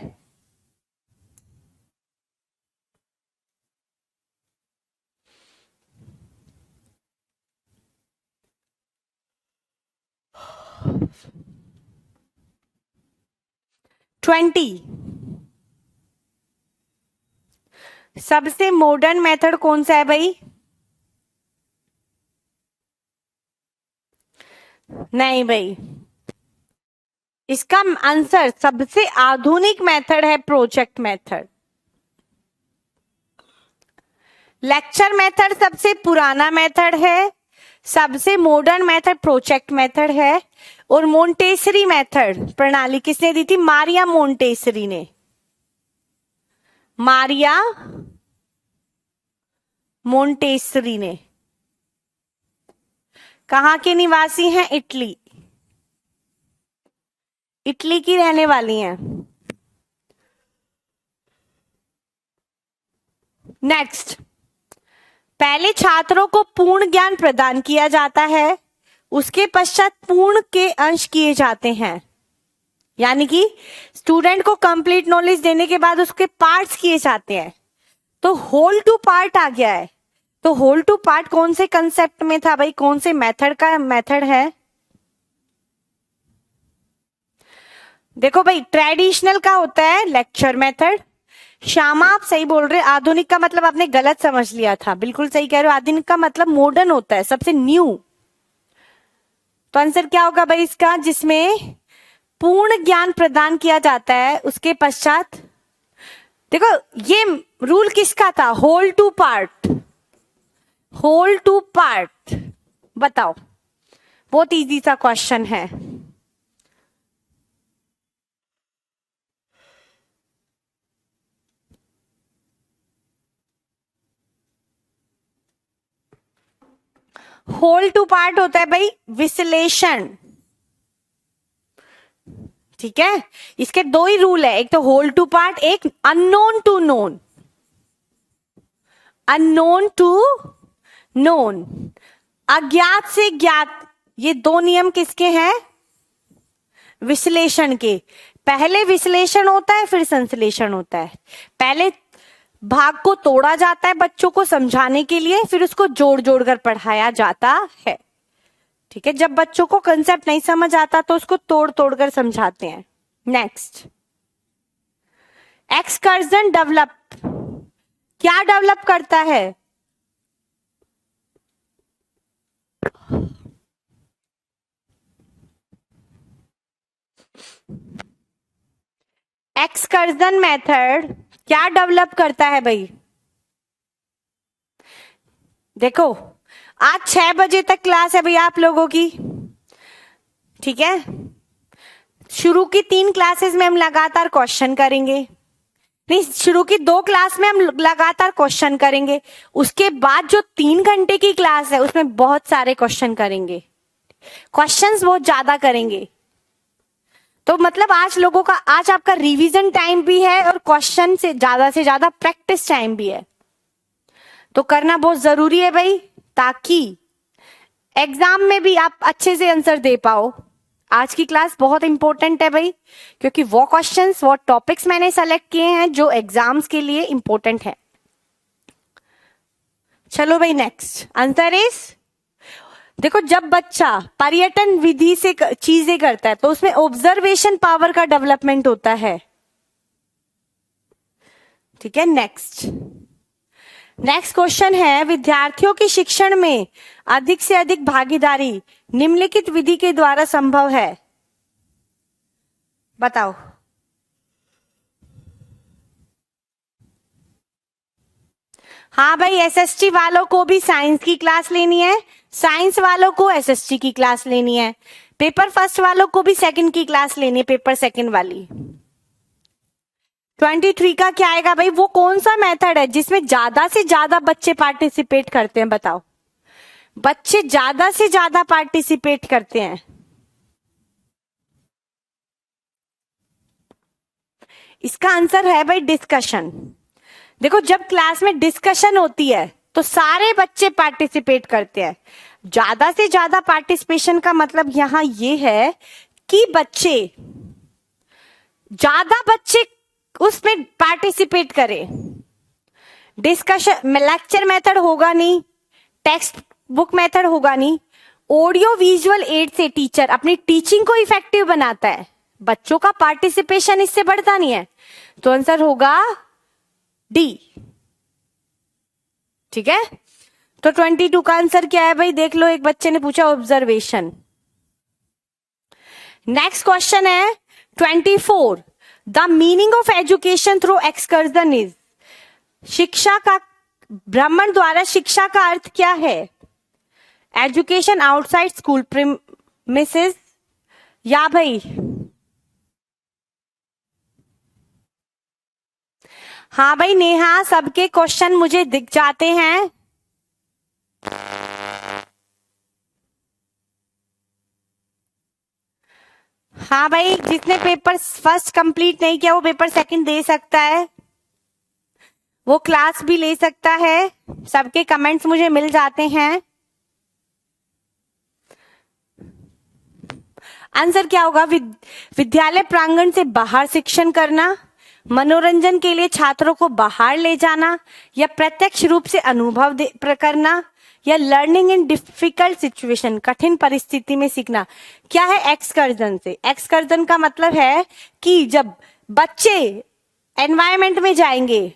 सबसे मॉडर्न मेथड कौन सा है भाई? नहीं भाई, इसका आंसर सबसे आधुनिक मेथड है प्रोजेक्ट मेथड। लेक्चर मेथड सबसे पुराना मेथड है, सबसे मॉडर्न मेथड प्रोजेक्ट मेथड है। और मोंटेसरी मेथड प्रणाली किसने दी थी? मारिया मोंटेसरी ने। मारिया मोंटेसरी ने। कहां के निवासी हैं? इटली, इटली की रहने वाली हैं। नेक्स्ट, पहले छात्रों को पूर्ण ज्ञान प्रदान किया जाता है, उसके पश्चात पूर्ण के अंश किए जाते हैं। यानी कि स्टूडेंट को कंप्लीट नॉलेज देने के बाद उसके पार्ट्स किए जाते हैं, तो होल टू पार्ट आ गया है। तो होल टू पार्ट कौन से कंसेप्ट में था भाई? कौन से मेथड का मेथड है? देखो भाई, ट्रेडिशनल का होता है लेक्चर मेथड। श्यामा आप सही बोल रहे, आधुनिक का मतलब आपने गलत समझ लिया था, बिल्कुल सही कह रहे हो। आधुनिक का मतलब मॉडर्न होता है, सबसे न्यू। तो आंसर क्या होगा भाई इसका? जिसमें पूर्ण ज्ञान प्रदान किया जाता है, उसके पश्चात। देखो ये रूल किसका था? Whole to part, whole to part. बताओ, बहुत इजी सा क्वेश्चन है। होल टू पार्ट होता है भाई विश्लेषण। ठीक है, इसके दो ही रूल है, एक तो होल टू पार्ट, एक unknown to known. Unknown to known, अज्ञात से ज्ञात, ये दो नियम किसके हैं? विश्लेषण के। पहले विश्लेषण होता है फिर संश्लेषण होता है। पहले भाग को तोड़ा जाता है बच्चों को समझाने के लिए, फिर उसको जोड़ जोड़ कर पढ़ाया जाता है। ठीक है, जब बच्चों को कंसेप्ट नहीं समझ आता तो उसको तोड़ तोड़ कर समझाते हैं। नेक्स्ट, एक्सकर्जन डेवलप, क्या डेवलप करता है? एक्सकर्जन मेथड क्या डेवलप करता है भाई? देखो, आज 6 बजे तक क्लास है भाई आप लोगों की। ठीक है, शुरू की 3 क्लासेस में हम लगातार क्वेश्चन करेंगे, नहीं, शुरू की 2 क्लास में हम लगातार क्वेश्चन करेंगे, उसके बाद जो 3 घंटे की क्लास है उसमें बहुत सारे क्वेश्चन करेंगे, क्वेश्चंस बहुत ज्यादा करेंगे। तो मतलब आज आपका रिवीजन टाइम भी है और क्वेश्चन से ज्यादा प्रैक्टिस टाइम भी है, तो करना बहुत जरूरी है भाई, ताकि एग्जाम में भी आप अच्छे से आंसर दे पाओ। आज की क्लास बहुत इंपॉर्टेंट है भाई, क्योंकि वो क्वेश्चंस, वो टॉपिक्स मैंने सेलेक्ट किए हैं जो एग्जाम्स के लिए इंपॉर्टेंट है। चलो भाई, नेक्स्ट आंसर इज, देखो जब बच्चा पर्यटन विधि से चीजें करता है तो उसमें ऑब्जर्वेशन पावर का डेवलपमेंट होता है। ठीक है, नेक्स्ट क्वेश्चन है, विद्यार्थियों के शिक्षण में अधिक से अधिक भागीदारी निम्नलिखित विधि के द्वारा संभव है, बताओ। हाँ भाई, एसएसटी वालों को भी साइंस की क्लास लेनी है, साइंस वालों को एसएसटी की क्लास लेनी है, पेपर फर्स्ट वालों को भी सेकंड की क्लास लेनी है, पेपर सेकंड वाली। 23 का क्या आएगा भाई, वो कौन सा मेथड है जिसमें ज्यादा से ज्यादा बच्चे पार्टिसिपेट करते हैं, बताओ। बच्चे ज्यादा से ज्यादा पार्टिसिपेट करते हैं, इसका आंसर है भाई डिस्कशन। देखो जब क्लास में डिस्कशन होती है तो सारे बच्चे पार्टिसिपेट करते हैं। ज्यादा से ज्यादा पार्टिसिपेशन का मतलब यहां ये है कि ज्यादा बच्चे उसमें पार्टिसिपेट करें। डिस्कशन लेक्चर मेथड होगा नहीं, टेक्स्ट बुक मेथड होगा नहीं, ऑडियो विजुअल एड से टीचर अपनी टीचिंग को इफेक्टिव बनाता है, बच्चों का पार्टिसिपेशन इससे बढ़ता नहीं है, तो आंसर होगा डी। ठीक है, तो 22 का आंसर क्या है भाई, देख लो, एक बच्चे ने पूछा ऑब्जर्वेशन। नेक्स्ट क्वेश्चन है 24, the meaning of education through excursion is, शिक्षा का भ्रमण द्वारा शिक्षा का अर्थ क्या है, एजुकेशन आउटसाइड स्कूल प्रीमिसेस, या भाई, हाँ भाई नेहा, सबके क्वेश्चन मुझे दिख जाते हैं। हाँ भाई, जिसने पेपर फर्स्ट कंप्लीट नहीं किया वो पेपर सेकंड दे सकता है, वो क्लास भी ले सकता है, सबके कमेंट्स मुझे मिल जाते हैं। आंसर क्या होगा, विद्यालय प्रांगण से बाहर शिक्षण करना, मनोरंजन के लिए छात्रों को बाहर ले जाना, या प्रत्यक्ष रूप से अनुभव करना, या लर्निंग इन डिफिकल्ट सिचुएशन, कठिन परिस्थिति में सीखना। क्या है एक्सकर्जन से, एक्सकर्जन का मतलब है कि जब बच्चे एनवायरमेंट में जाएंगे,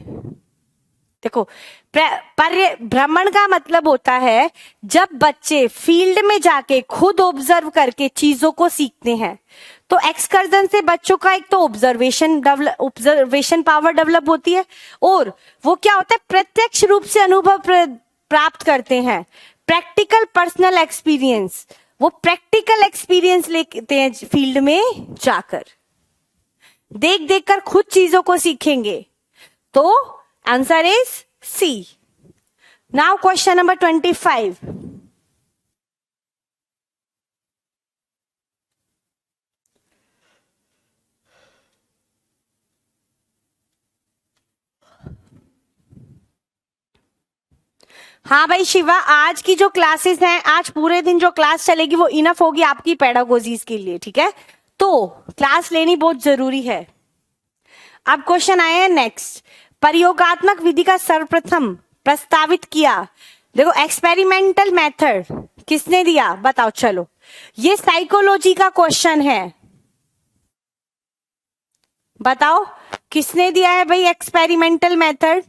देखो भ्रमण का मतलब होता है जब बच्चे फील्ड में जाके खुद ऑब्जर्व करके चीजों को सीखते हैं, तो एक्सकर्जन से बच्चों का एक तो ऑब्जर्वेशन पावर डेवलप होती है, और वो क्या होता है, प्रत्यक्ष रूप से अनुभव प्राप्त करते हैं, प्रैक्टिकल पर्सनल एक्सपीरियंस, वो प्रैक्टिकल एक्सपीरियंस लेते हैं फील्ड में जाकर, देख देख कर खुद चीजों को सीखेंगे, तो answer is C. Now question number 25, हाँ भाई शिवा, आज की जो क्लासेस हैं, आज पूरे दिन जो क्लास चलेगी वो इनफ होगी आपकी पेडागोजीज के लिए, ठीक है, तो क्लास लेनी बहुत जरूरी है। अब क्वेश्चन आए हैं नेक्स्ट, प्रयोगात्मक विधि का सर्वप्रथम प्रस्तावित किया, देखो एक्सपेरिमेंटल मेथड किसने दिया, बताओ। चलो, ये साइकोलॉजी का क्वेश्चन है, बताओ किसने दिया है भाई एक्सपेरिमेंटल मेथड।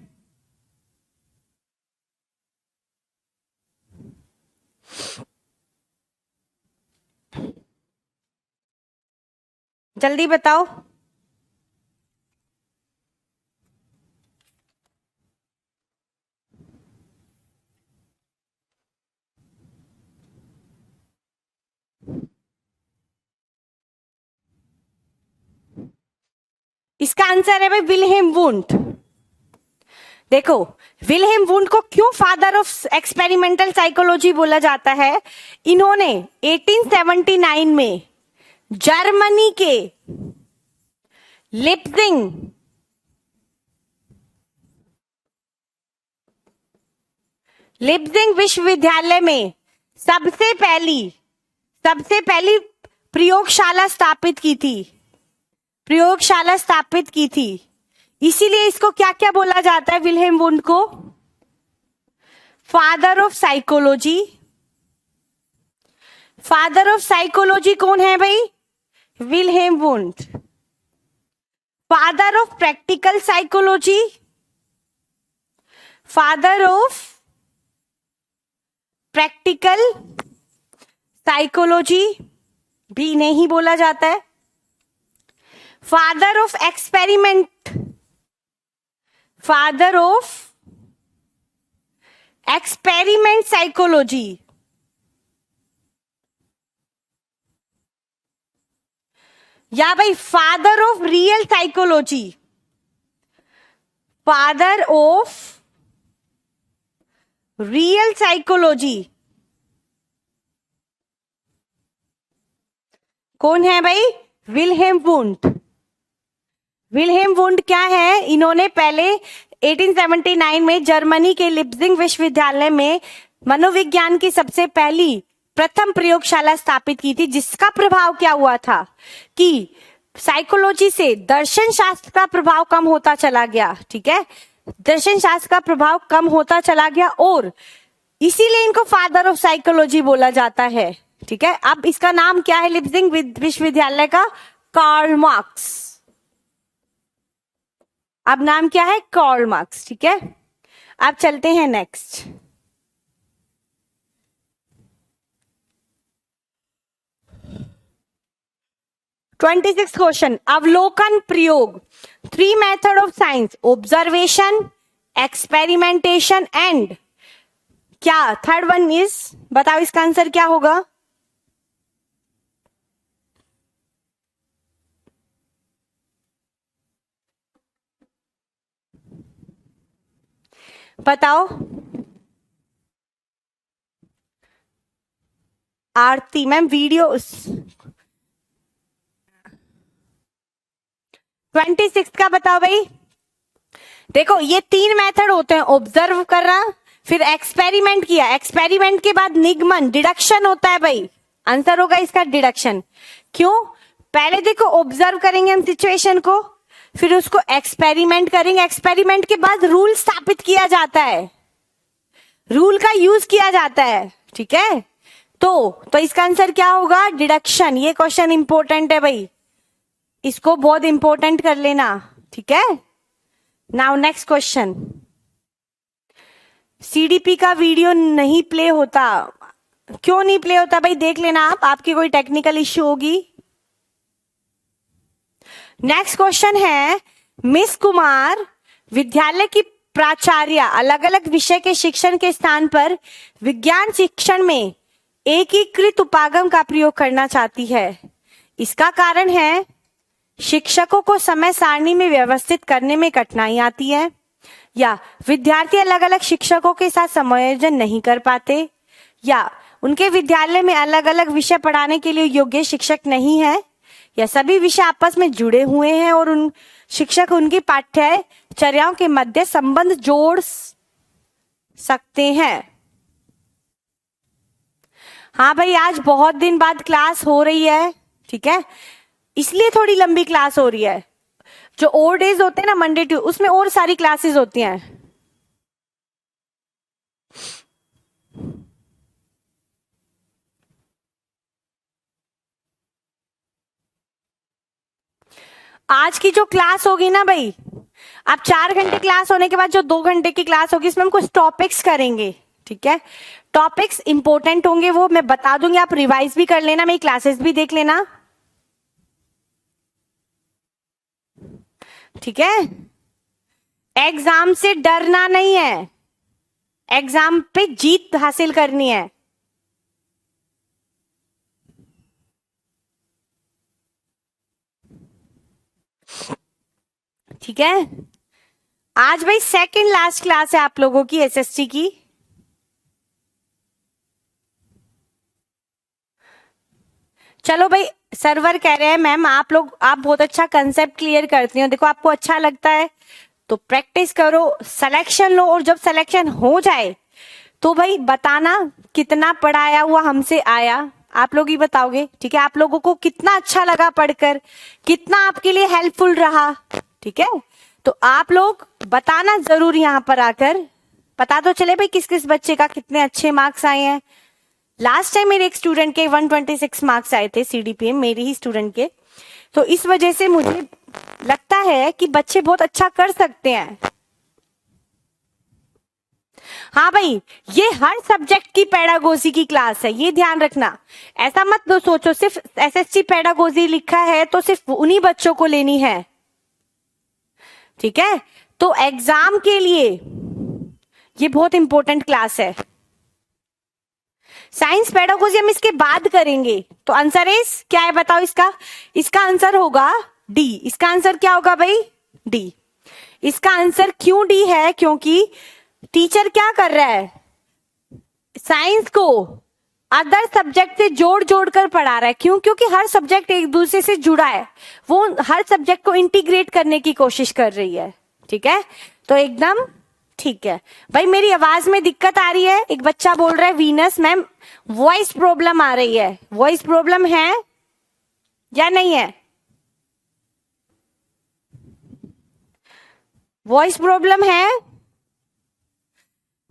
जल्दी बताओ। इसका आंसर है भाई विल्हेम वुंड। देखो, विल्हेम वुंड को क्यों फादर ऑफ एक्सपेरिमेंटल साइकोलॉजी बोला जाता है? इन्होंने 1879 में जर्मनी के लिप्जिंग विश्वविद्यालय में सबसे पहली प्रयोगशाला स्थापित की थी। इसीलिए इसको क्या क्या बोला जाता है विल्हेम वुंड को? Father of psychology. Father of psychology कौन है भाई? Wilhelm wound. Father of practical psychology, father of practical psychology भी नहीं बोला जाता है। फादर ऑफ एक्सपेरिमेंट साइकोलॉजी, या भाई father of real psychology. Father of real psychology कौन है भाई? Wilhelm wound. विल्हेम वुंड क्या है? इन्होंने पहले 1879 में जर्मनी के लिप्जिंग विश्वविद्यालय में मनोविज्ञान की सबसे पहली प्रथम प्रयोगशाला स्थापित की थी, जिसका प्रभाव क्या हुआ था कि साइकोलॉजी से दर्शन शास्त्र का प्रभाव कम होता चला गया। ठीक है, दर्शन शास्त्र का प्रभाव कम होता चला गया और इसीलिए इनको फादर ऑफ साइकोलॉजी बोला जाता है। ठीक है, अब इसका नाम क्या है लिप्जिंग विश्वविद्यालय का? Karl Marx. अब नाम क्या है? Karl Marx. ठीक है, अब चलते हैं नेक्स्ट। ट्वेंटी सिक्स क्वेश्चन, अवलोकन प्रयोग। 3 method of science, observation, experimentation and क्या थर्ड वन इज, बताओ इसका आंसर क्या होगा? बताओ। आरती मैम वीडियो 26 का बताओ भाई। देखो, ये 3 मेथड होते हैं, ऑब्जर्व करना, फिर एक्सपेरिमेंट किया, एक्सपेरिमेंट के बाद निगमन, डिडक्शन होता है भाई। आंसर होगा इसका डिडक्शन। क्यों? पहले देखो, ऑब्जर्व करेंगे हम सिचुएशन को, फिर उसको एक्सपेरिमेंट करेंगे, एक्सपेरिमेंट के बाद रूल स्थापित किया जाता है, रूल का यूज किया जाता है। ठीक है, तो इसका आंसर क्या होगा? डिडक्शन। ये क्वेश्चन इंपॉर्टेंट है भाई, इसको बहुत इंपॉर्टेंट कर लेना। ठीक है, नाउ नेक्स्ट क्वेश्चन। सीडीपी का वीडियो नहीं प्ले होता, क्यों नहीं प्ले होता भाई? देख लेना आप, आपकी कोई टेक्निकल इश्यू होगी। नेक्स्ट क्वेश्चन है, मिस कुमार विद्यालय की प्राचार्य अलग अलग विषय के शिक्षण के स्थान पर विज्ञान शिक्षण में एकीकृत उपागम का प्रयोग करना चाहती है। इसका कारण है शिक्षकों को समय सारणी में व्यवस्थित करने में कठिनाई आती है, या विद्यार्थी अलग अलग शिक्षकों के साथ समायोजन नहीं कर पाते, या उनके विद्यालय में अलग अलग विषय पढ़ाने के लिए योग्य शिक्षक नहीं है, या सभी विषय आपस में जुड़े हुए हैं और उन शिक्षक उनकी पाठ्यचर्याओं के मध्य संबंध जोड़ सकते हैं। हाँ भाई, आज बहुत दिन बाद क्लास हो रही है। ठीक है, इसलिए थोड़ी लंबी क्लास हो रही है। जो और डेज होते हैं ना, मंडे टू, उसमें और सारी क्लासेस होती हैं। आज की जो क्लास होगी ना भाई, आप 4 घंटे क्लास होने के बाद जो 2 घंटे की क्लास होगी, इसमें हम कुछ टॉपिक्स करेंगे। ठीक है, टॉपिक्स इंपॉर्टेंट होंगे, वो मैं बता दूंगी, आप रिवाइज भी कर लेना, मेरी क्लासेस भी देख लेना। ठीक है, एग्जाम से डरना नहीं है, एग्जाम पे जीत हासिल करनी है। ठीक है, आज भाई सेकंड लास्ट क्लास है आप लोगों की एसएसटी की। चलो भाई, सर्वर कह रहे हैं मैम आप बहुत अच्छा कंसेप्ट क्लियर करती हो, देखो आपको अच्छा लगता है तो प्रैक्टिस करो, सिलेक्शन लो, और जब सिलेक्शन हो जाए तो भाई बताना कितना पढ़ाया हुआ हमसे आया, आप लोग ही बताओगे। ठीक है, आप लोगों को कितना अच्छा लगा पढ़कर, कितना आपके लिए हेल्पफुल रहा। ठीक है, तो आप लोग बताना जरूर यहाँ पर आकर, पता तो चले भाई किस किस बच्चे का कितने अच्छे मार्क्स आए हैं। लास्ट टाइम मेरे एक स्टूडेंट के 126 मार्क्स आए थे सीडीपीएम, मेरी ही स्टूडेंट के, तो इस वजह से मुझे लगता है कि बच्चे बहुत अच्छा कर सकते हैं। हाँ भाई, ये हर सब्जेक्ट की पेडागोजी की क्लास है, ये ध्यान रखना। ऐसा मत दो सोचो सिर्फ एसएसटी पेडागोजी लिखा है तो सिर्फ उन्हीं बच्चों को लेनी है। ठीक है, तो एग्जाम के लिए ये बहुत इंपॉर्टेंट क्लास है। साइंस पेडागोजी हम इसके बाद करेंगे, तो आंसर इज क्या है बताओ इसका? इसका आंसर होगा डी। इसका आंसर क्या होगा भाई? डी। इसका आंसर क्यों डी है? क्योंकि टीचर क्या कर रहा है, साइंस को अदर सब्जेक्ट से जोड़ जोड़ कर पढ़ा रहा है। क्यों? क्योंकि हर सब्जेक्ट एक दूसरे से जुड़ा है, वो हर सब्जेक्ट को इंटीग्रेट करने की कोशिश कर रही है। ठीक है, तो एकदम ठीक है भाई। मेरी आवाज में दिक्कत आ रही है? एक बच्चा बोल रहा है वीनस मैम वॉइस प्रॉब्लम आ रही है, वॉइस प्रॉब्लम है या नहीं है? वॉइस प्रॉब्लम है?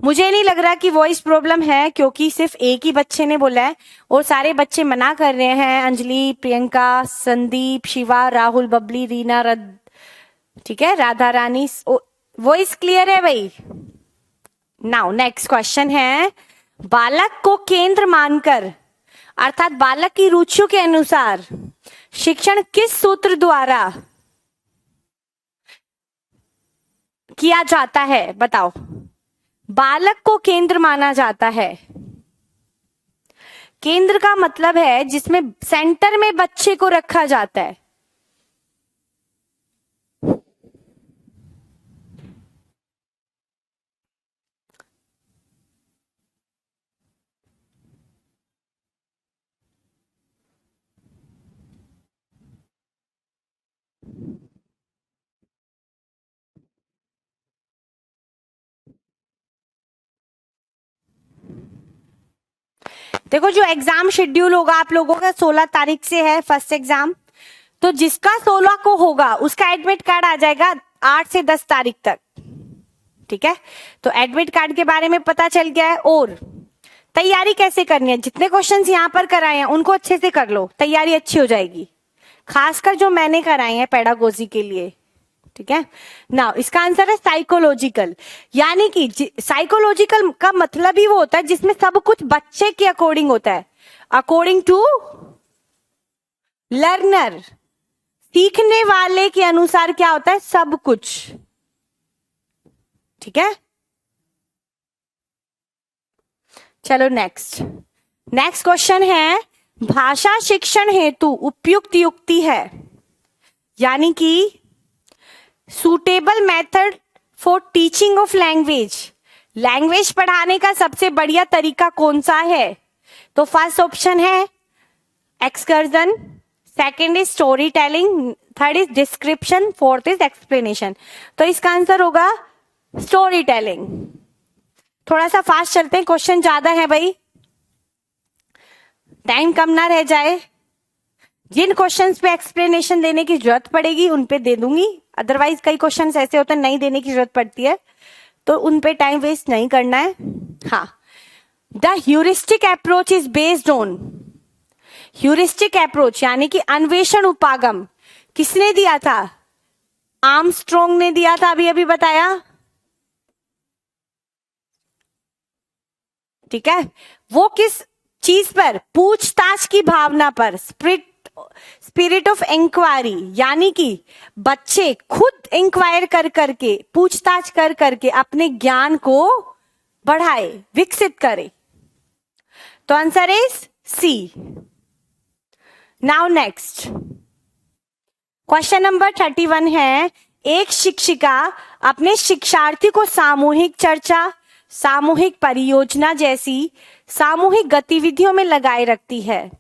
मुझे नहीं लग रहा कि वॉइस प्रॉब्लम है, क्योंकि सिर्फ एक ही बच्चे ने बोला है और सारे बच्चे मना कर रहे हैं। अंजलि, प्रियंका, संदीप, शिवा, राहुल, बबली, रीना, ठीक है, राधा रानी, वॉइस क्लियर है भाई। नाउ नेक्स्ट क्वेश्चन है, बालक को केंद्र मानकर अर्थात बालक की रुचियों के अनुसार शिक्षण किस सूत्र द्वारा किया जाता है बताओ? बालक को केंद्र माना जाता है। केंद्र का मतलब है जिसमें सेंटर में बच्चे को रखा जाता है। देखो, जो एग्जाम शेड्यूल होगा आप लोगों का 16 तारीख से है फर्स्ट एग्जाम, तो जिसका 16 को होगा उसका एडमिट कार्ड आ जाएगा 8 से 10 तारीख तक। ठीक है, तो एडमिट कार्ड के बारे में पता चल गया है। और तैयारी कैसे करनी है, जितने क्वेश्चंस यहाँ पर कराए हैं उनको अच्छे से कर लो, तैयारी अच्छी हो जाएगी, खासकर जो मैंने कराए हैं पेडागोजी के लिए। ठीक है, नाउ इसका आंसर है साइकोलॉजिकल, यानी कि साइकोलॉजिकल का मतलब ही वो होता है जिसमें सब कुछ बच्चे के अकॉर्डिंग होता है, अकॉर्डिंग टू लर्नर, सीखने वाले के अनुसार क्या होता है सब कुछ। ठीक है, चलो नेक्स्ट क्वेश्चन है, भाषा शिक्षण हेतु उपयुक्त युक्ति है, यानी कि suitable method for teaching of language, language पढ़ाने का सबसे बढ़िया तरीका कौन सा है? तो फर्स्ट ऑप्शन है excursion, second is story telling, third is description, fourth is explanation. तो इसका आंसर होगा स्टोरी टेलिंग। थोड़ा सा फास्ट चलते हैं, क्वेश्चन ज्यादा है भाई, टाइम कम ना रह जाए। जिन क्वेश्चंस पे एक्सप्लेनेशन देने की जरूरत पड़ेगी उन पे दे दूंगी, अदरवाइज कई क्वेश्चंस ऐसे होते हैं नहीं देने की जरूरत पड़ती है, तो उन पे टाइम वेस्ट नहीं करना है। हाँ, the heuristic approach is based on, heuristic approach यानी कि अन्वेषण उपागम किसने दिया था? आर्मस्ट्रॉन्ग ने दिया था, अभी अभी बताया। ठीक है, वो किस चीज पर? पूछताछ की भावना पर, स्पिरिट ऑफ इंक्वायरी, यानी कि बच्चे खुद इंक्वायर कर करके, पूछताछ कर करके अपने ज्ञान को बढ़ाए, विकसित करे। तो answer is C. Now next question number 31 है, एक शिक्षिका अपने शिक्षार्थी को सामूहिक चर्चा, सामूहिक परियोजना जैसी सामूहिक गतिविधियों में लगाए रखती है।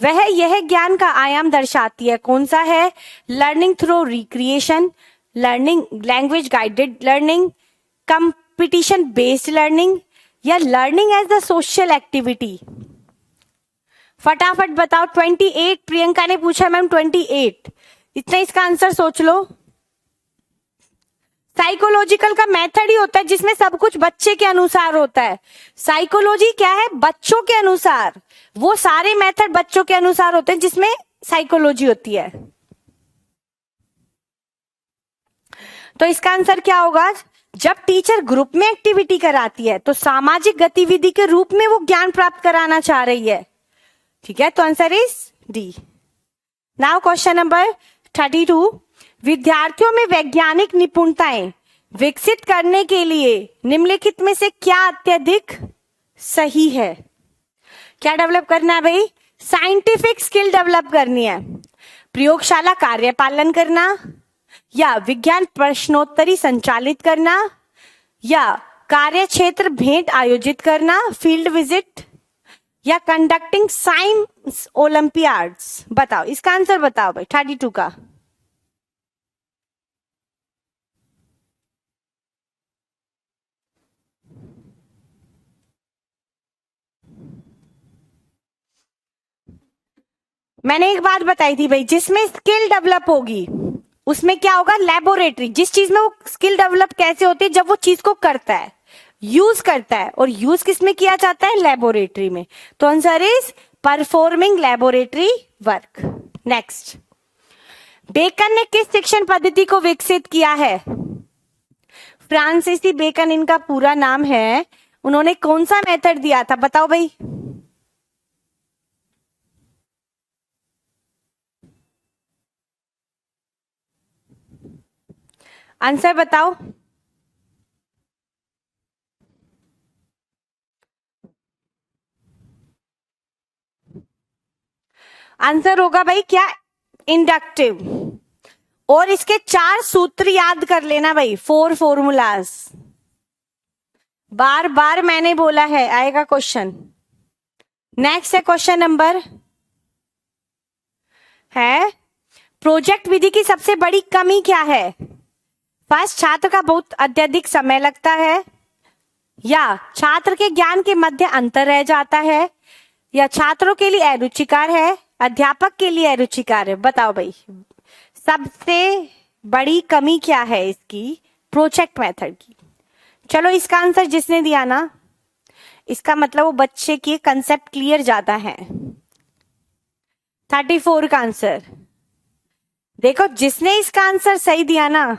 वह यह ज्ञान का आयाम दर्शाती है। कौन सा है? Learning through recreation, learning language guided learning, competition based learning, या learning as the social activity. फटाफट बताओ। 28 प्रियंका ने पूछा मैम 28। इतना इसका आंसर सोच लो। साइकोलॉजिकल का मेथड ही होता है जिसमें सब कुछ बच्चे के अनुसार होता है। साइकोलॉजी क्या है? बच्चों के अनुसार। वो सारे मेथड बच्चों के अनुसार होते हैं जिसमें साइकोलॉजी होती है। तो इसका आंसर क्या होगा? जब टीचर ग्रुप में एक्टिविटी कराती है तो सामाजिक गतिविधि के रूप में वो ज्ञान प्राप्त कराना चाह रही है। ठीक है, तो answer is D. Now question number 32। विद्यार्थियों में वैज्ञानिक निपुणताएं विकसित करने के लिए निम्नलिखित में से क्या अत्यधिक सही है? क्या डेवलप करना है भाई? साइंटिफिक स्किल डेवलप करनी है। प्रयोगशाला कार्य पालन करना, या विज्ञान प्रश्नोत्तरी संचालित करना, या कार्य क्षेत्र भेंट आयोजित करना, फील्ड विजिट, या कंडक्टिंग साइंस ओलंपियाड्स। बताओ इसका आंसर बताओ भाई 32 का। मैंने एक बात बताई थी भाई, जिसमें स्किल डेवलप होगी उसमें क्या होगा? लेबोरेटरी। जिस चीज में वो स्किल डेवलप कैसे होती है? जब वो चीज को करता है, यूज करता है, और यूज किस में किया जाता है? लेबोरेटरी में। तो answer is performing laboratory work. Next, Bacon ने किस शिक्षण पद्धति को विकसित किया है? फ्रांसीसी बेकन इनका पूरा नाम है। उन्होंने कौन सा मेथड दिया था? बताओ भाई। आंसर बताओ। आंसर होगा भाई क्या? इंडक्टिव। और इसके 4 सूत्र याद कर लेना भाई, 4 फॉर्मूलाज। बार बार मैंने बोला है, आएगा क्वेश्चन। नेक्स्ट है क्वेश्चन नंबर है, प्रोजेक्ट विधि की सबसे बड़ी कमी क्या है? फर्स्ट, छात्र का बहुत अत्यधिक समय लगता है, या छात्र के ज्ञान के मध्य अंतर रह जाता है, या छात्रों के लिए अरुचिकर है, अध्यापक के लिए अरुचिकर है। बताओ भाई सबसे बड़ी कमी क्या है इसकी, प्रोजेक्ट मेथड की? चलो इसका आंसर जिसने दिया ना, इसका मतलब वो बच्चे के कंसेप्ट क्लियर ज्यादा है। 34 का आंसर देखो, जिसने इसका आंसर सही दिया ना,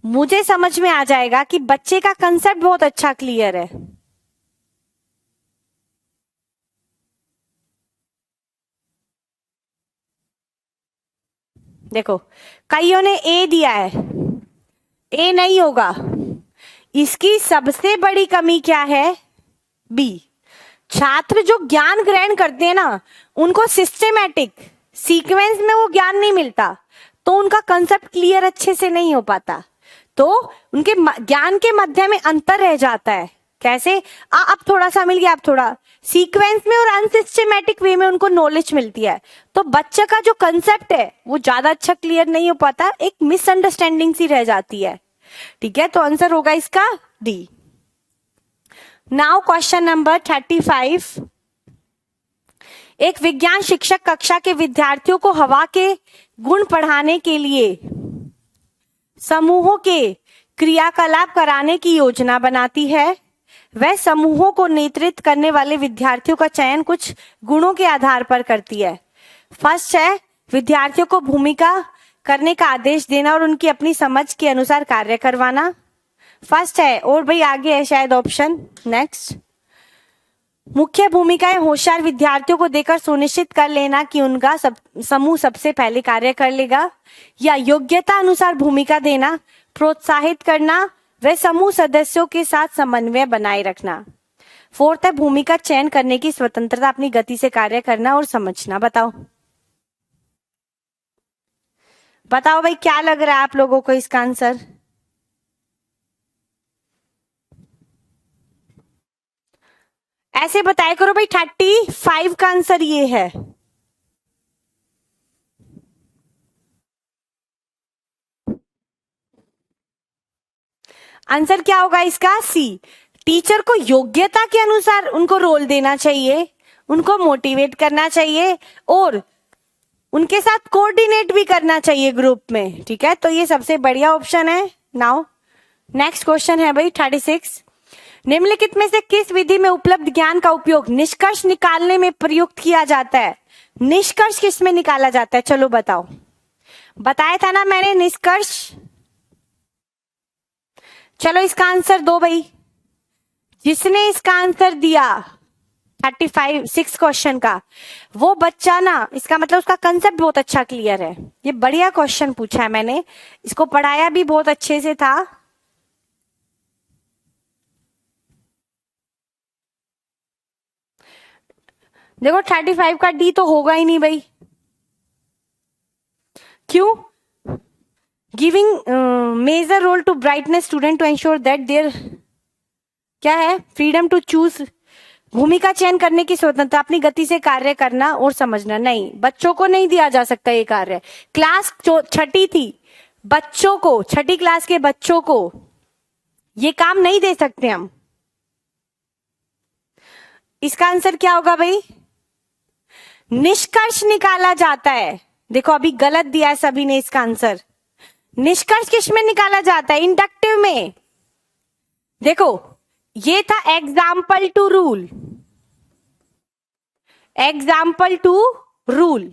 मुझे समझ में आ जाएगा कि बच्चे का कंसेप्ट बहुत अच्छा क्लियर है। देखो कईयों ने ए दिया है, ए नहीं होगा। इसकी सबसे बड़ी कमी क्या है? बी। छात्र जो ज्ञान ग्रहण करते हैं ना, उनको सिस्टेमैटिक सीक्वेंस में वो ज्ञान नहीं मिलता, तो उनका कंसेप्ट क्लियर अच्छे से नहीं हो पाता, तो उनके ज्ञान के मध्य में अंतर रह जाता है। कैसे? अब थोड़ा सा मिल गया, अब थोड़ा सीक्वेंस में और अनसिस्टेमेटिक वे में उनको नॉलेज मिलती है, तो बच्चे का जो कंसेप्ट है वो ज्यादा अच्छा क्लियर नहीं हो पाता, एक मिसअंडरस्टैंडिंग सी रह जाती है। ठीक है, तो आंसर होगा इसका डी। Now question number 35। एक विज्ञान शिक्षक कक्षा के विद्यार्थियों को हवा के गुण पढ़ाने के लिए समूहों के क्रियाकलाप कराने की योजना बनाती है। वह समूहों को नेतृत्व करने वाले विद्यार्थियों का चयन कुछ गुणों के आधार पर करती है। फर्स्ट है विद्यार्थियों को भूमिका करने का आदेश देना और उनकी अपनी समझ के अनुसार कार्य करवाना। फर्स्ट है, और भाई आगे है शायद ऑप्शन। नेक्स्ट, मुख्य भूमिकाएं होशियार विद्यार्थियों को देकर सुनिश्चित कर लेना कि उनका समूह सबसे पहले कार्य कर लेगा, या योग्यता अनुसार भूमिका देना, प्रोत्साहित करना, वे समूह सदस्यों के साथ समन्वय बनाए रखना। फोर्थ है भूमिका चयन करने की स्वतंत्रता, अपनी गति से कार्य करना और समझना। बताओ बताओ भाई क्या लग रहा है आप लोगों को इसका आंसर? ऐसे बताया करो भाई, 35 का आंसर ये है। आंसर क्या होगा इसका? सी। टीचर को योग्यता के अनुसार उनको रोल देना चाहिए, उनको मोटिवेट करना चाहिए और उनके साथ कोऑर्डिनेट भी करना चाहिए ग्रुप में। ठीक है, तो ये सबसे बढ़िया ऑप्शन है। नाउ नेक्स्ट क्वेश्चन है भाई 36। निम्नलिखित में से किस विधि में उपलब्ध ज्ञान का उपयोग निष्कर्ष निकालने में प्रयुक्त किया जाता है? निष्कर्ष किस में निकाला जाता है? चलो बताओ। बताया था ना मैंने निष्कर्ष। चलो इसका आंसर दो भाई। जिसने इसका आंसर दिया 6 क्वेश्चन का, वो बच्चा ना, इसका मतलब उसका कंसेप्ट बहुत अच्छा क्लियर है। ये बढ़िया क्वेश्चन पूछा है मैंने, इसको पढ़ाया भी बहुत अच्छे से था। देखो 35 का डी तो होगा ही नहीं भाई। क्यों? Giving major role to brightness student to ensure that there, क्या है, फ्रीडम टू चूज, भूमिका चयन करने की स्वतंत्रता, अपनी गति से कार्य करना और समझना। नहीं, बच्चों को नहीं दिया जा सकता ये कार्य। क्लास जो छठी थी, बच्चों को, छठी क्लास के बच्चों को ये काम नहीं दे सकते हम। इसका आंसर क्या होगा भाई? निष्कर्ष निकाला जाता है। देखो अभी गलत दिया है सभी ने इसका आंसर। निष्कर्ष किस में निकाला जाता है? इंडक्टिव में। देखो ये था example to rule, example to rule,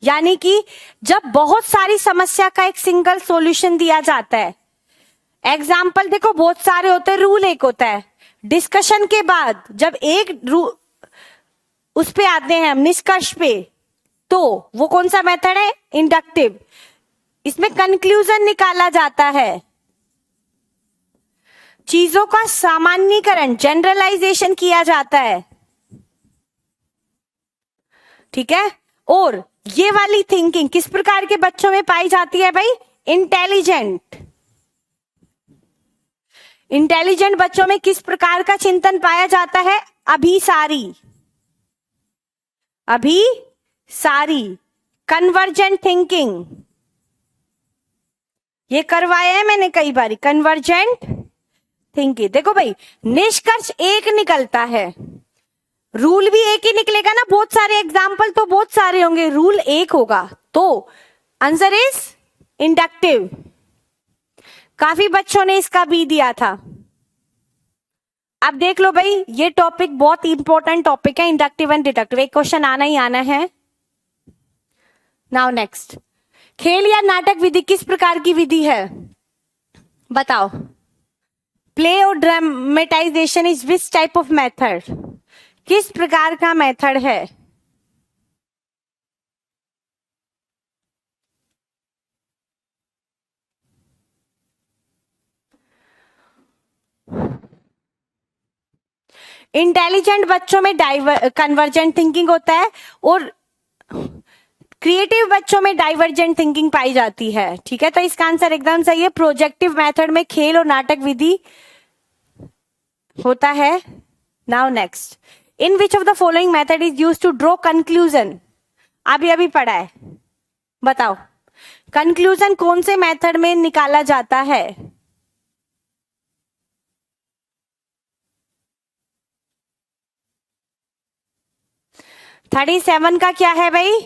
यानी कि जब बहुत सारी समस्या का एक सिंगल सॉल्यूशन दिया जाता है। एग्जाम्पल देखो बहुत सारे होते हैं, रूल एक होता है। डिस्कशन के बाद जब एक उस पे आते हैं हम, निष्कर्ष पे, तो वो कौन सा मेथड है? इंडक्टिव। इसमें कंक्लूजन निकाला जाता है, चीजों का सामान्यीकरण, जनरलाइजेशन किया जाता है। ठीक है, और ये वाली थिंकिंग किस प्रकार के बच्चों में पाई जाती है भाई? इंटेलिजेंट। इंटेलिजेंट बच्चों में किस प्रकार का चिंतन पाया जाता है? अभिसारी, अभिसारी, कन्वर्जेंट थिंकिंग। ये करवाया है मैंने कई बार, कन्वर्जेंट थिंकिंग। देखो भाई निष्कर्ष एक निकलता है, रूल भी एक ही निकलेगा ना, बहुत सारे एग्जाम्पल तो बहुत सारे होंगे, रूल एक होगा, तो आंसर इज इंडक्टिव। काफी बच्चों ने इसका बी दिया था। अब देख लो भाई, ये टॉपिक बहुत इंपॉर्टेंट टॉपिक है, इंडक्टिव एंड डिडक्टिव, एक क्वेश्चन आना ही आना है। नाउ नेक्स्ट, खेल या नाटक विधि किस प्रकार की विधि है? बताओ। प्ले और dramatisation is which type of method? किस प्रकार का मेथड है? इंटेलिजेंट बच्चों में कन्वर्जेंट थिंकिंग होता है और क्रिएटिव बच्चों में डाइवर्जेंट थिंकिंग पाई जाती है। ठीक है, तो इसका आंसर एकदम सही है। प्रोजेक्टिव मेथड में खेल और नाटक विधि होता है। Now next, in which of the following method is use to draw conclusion? अभी अभी पढ़ा है, बताओ कंक्लूजन कौन से मेथड में निकाला जाता है? थर्टी सेवन का क्या है भाई?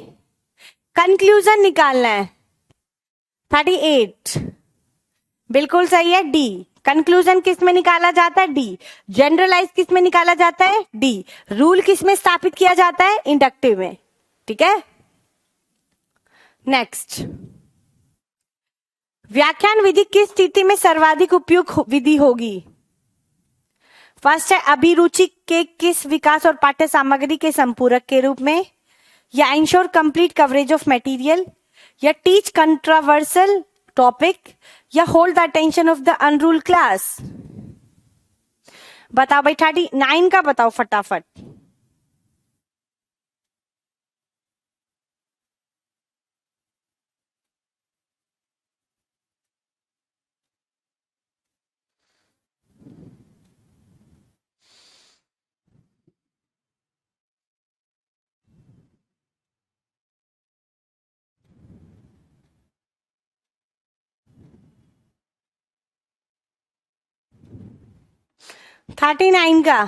कंक्लूजन निकालना है। 38 बिल्कुल सही है, डी। कंक्लूजन किस में निकाला जाता है? डी। जनरलाइज किस में निकाला जाता है? डी। रूल किस में स्थापित किया जाता है? इंडक्टिव में। ठीक है, नेक्स्ट, व्याख्यान विधि किस स्थिति में सर्वाधिक उपयुक्त विधि होगी? फर्स्ट है अभिरुचि के किस विकास और पाठ्य सामग्री के संपूरक के रूप में, या ensure complete coverage of material, या टीच कंट्रोवर्सल टॉपिक, या hold the attention of the unruled class. बताओ भाई 39 का बताओ फटाफट। 39 का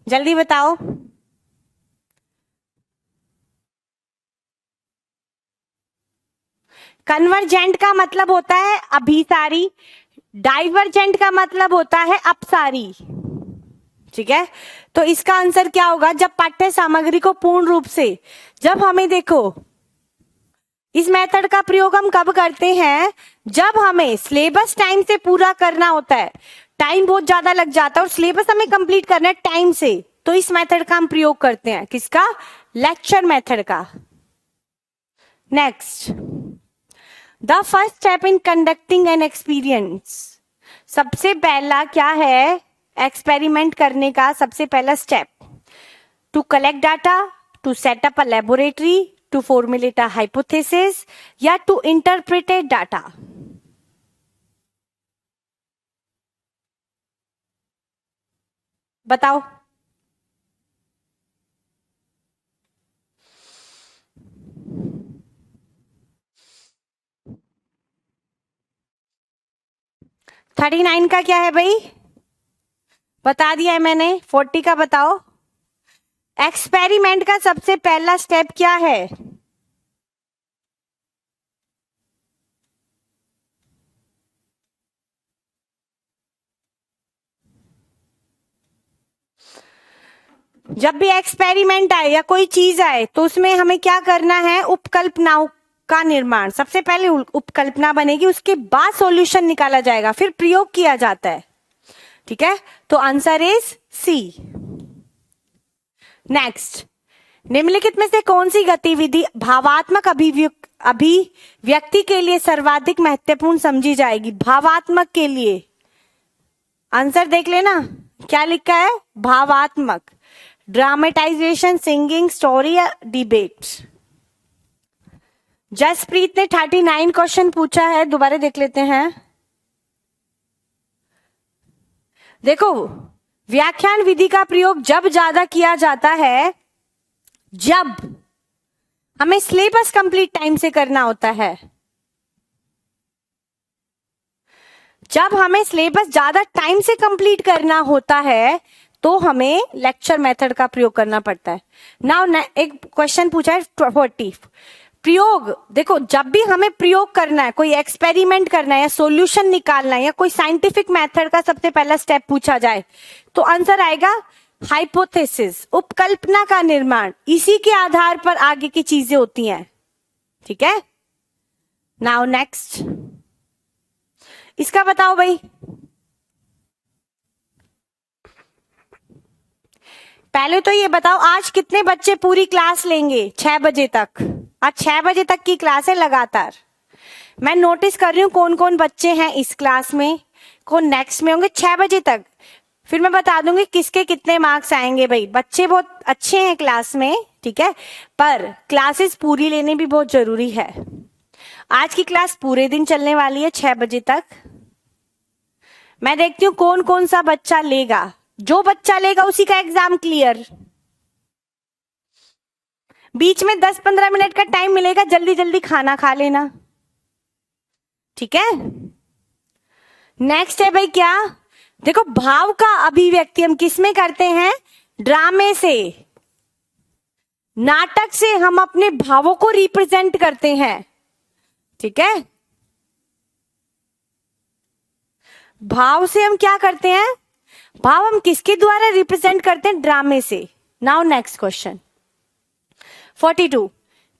जल्दी बताओ। कन्वर्जेंट का मतलब होता है अभिसारी, डाइवर्जेंट का मतलब होता है अपसारी। ठीक है, तो इसका आंसर क्या होगा? जब पाठ्य सामग्री को पूर्ण रूप से, जब हमें देखो इस मेथड का प्रयोग हम कब करते हैं? जब हमें सिलेबस टाइम से पूरा करना होता है, टाइम बहुत ज्यादा लग जाता है और सिलेबस हमें कंप्लीट करना है टाइम से, तो इस मेथड का हम प्रयोग करते हैं। किसका? लेक्चर मेथड का। Next, the first step in conducting an experience. सबसे पहला क्या है एक्सपेरिमेंट करने का? सबसे पहला step, to collect data, to set up a laboratory, to formulate a hypothesis, या टू इंटरप्रिटेट डाटा। बताओ। थर्टी नाइन का क्या है भाई? बता दिया है मैंने। 40 का बताओ। एक्सपेरिमेंट का सबसे पहला स्टेप क्या है? जब भी एक्सपेरिमेंट आए या कोई चीज आए तो उसमें हमें क्या करना है? उपकल्पनाओं का निर्माण। सबसे पहले उपकल्पना बनेगी, उसके बाद सॉल्यूशन निकाला जाएगा, फिर प्रयोग किया जाता है। ठीक है, तो आंसर इज सी। नेक्स्ट, निम्नलिखित में से कौन सी गतिविधि भावात्मक अभिव्यक्ति के लिए सर्वाधिक महत्वपूर्ण समझी जाएगी? भावात्मक के लिए आंसर देख लेना, क्या लिखा है? भावात्मक, ड्रामेटाइजेशन, सिंगिंग, स्टोरी या डिबेट। जसप्रीत ने 39 क्वेश्चन पूछा है, दोबारा देख लेते हैं। देखो, व्याख्यान विधि का प्रयोग जब ज्यादा किया जाता है जब हमें सिलेबस कंप्लीट टाइम से करना होता है। जब हमें सिलेबस ज्यादा टाइम से कंप्लीट करना होता है तो हमें लेक्चर मेथड का प्रयोग करना पड़ता है। नाउ एक क्वेश्चन पूछा है 40, प्रयोग। देखो, जब भी हमें प्रयोग करना है, कोई एक्सपेरिमेंट करना है या सॉल्यूशन निकालना है या कोई साइंटिफिक मेथड का सबसे पहला स्टेप पूछा जाए तो आंसर आएगा हाइपोथेसिस, उपकल्पना का निर्माण। इसी के आधार पर आगे की चीजें होती हैं। ठीक है, नाउ नेक्स्ट, इसका बताओ भाई। पहले तो ये बताओ, आज कितने बच्चे पूरी क्लास लेंगे? 6 बजे तक। आज 6 बजे तक की क्लास है लगातार। मैं नोटिस कर रही हूँ कौन कौन बच्चे हैं इस क्लास में, कौन नेक्स्ट में होंगे 6 बजे तक। फिर मैं बता दूंगी किसके कितने मार्क्स आएंगे। भाई बच्चे बहुत अच्छे हैं क्लास में, ठीक है, पर क्लासेस पूरी लेनी भी बहुत जरूरी है। आज की क्लास पूरे दिन चलने वाली है 6 बजे तक। मैं देखती हूँ कौन कौन सा बच्चा लेगा। जो बच्चा लेगा उसी का एग्जाम क्लियर। बीच में 10-15 मिनट का टाइम मिलेगा, जल्दी जल्दी खाना खा लेना। ठीक है, नेक्स्ट है भाई क्या? देखो, भाव का अभिव्यक्ति हम किस में करते हैं? ड्रामे से, नाटक से हम अपने भावों को रिप्रेजेंट करते हैं। ठीक है, भाव से हम क्या करते हैं? भाव हम किसके द्वारा रिप्रेजेंट करते हैं? ड्रामे से। नाउ नेक्स्ट क्वेश्चन 42,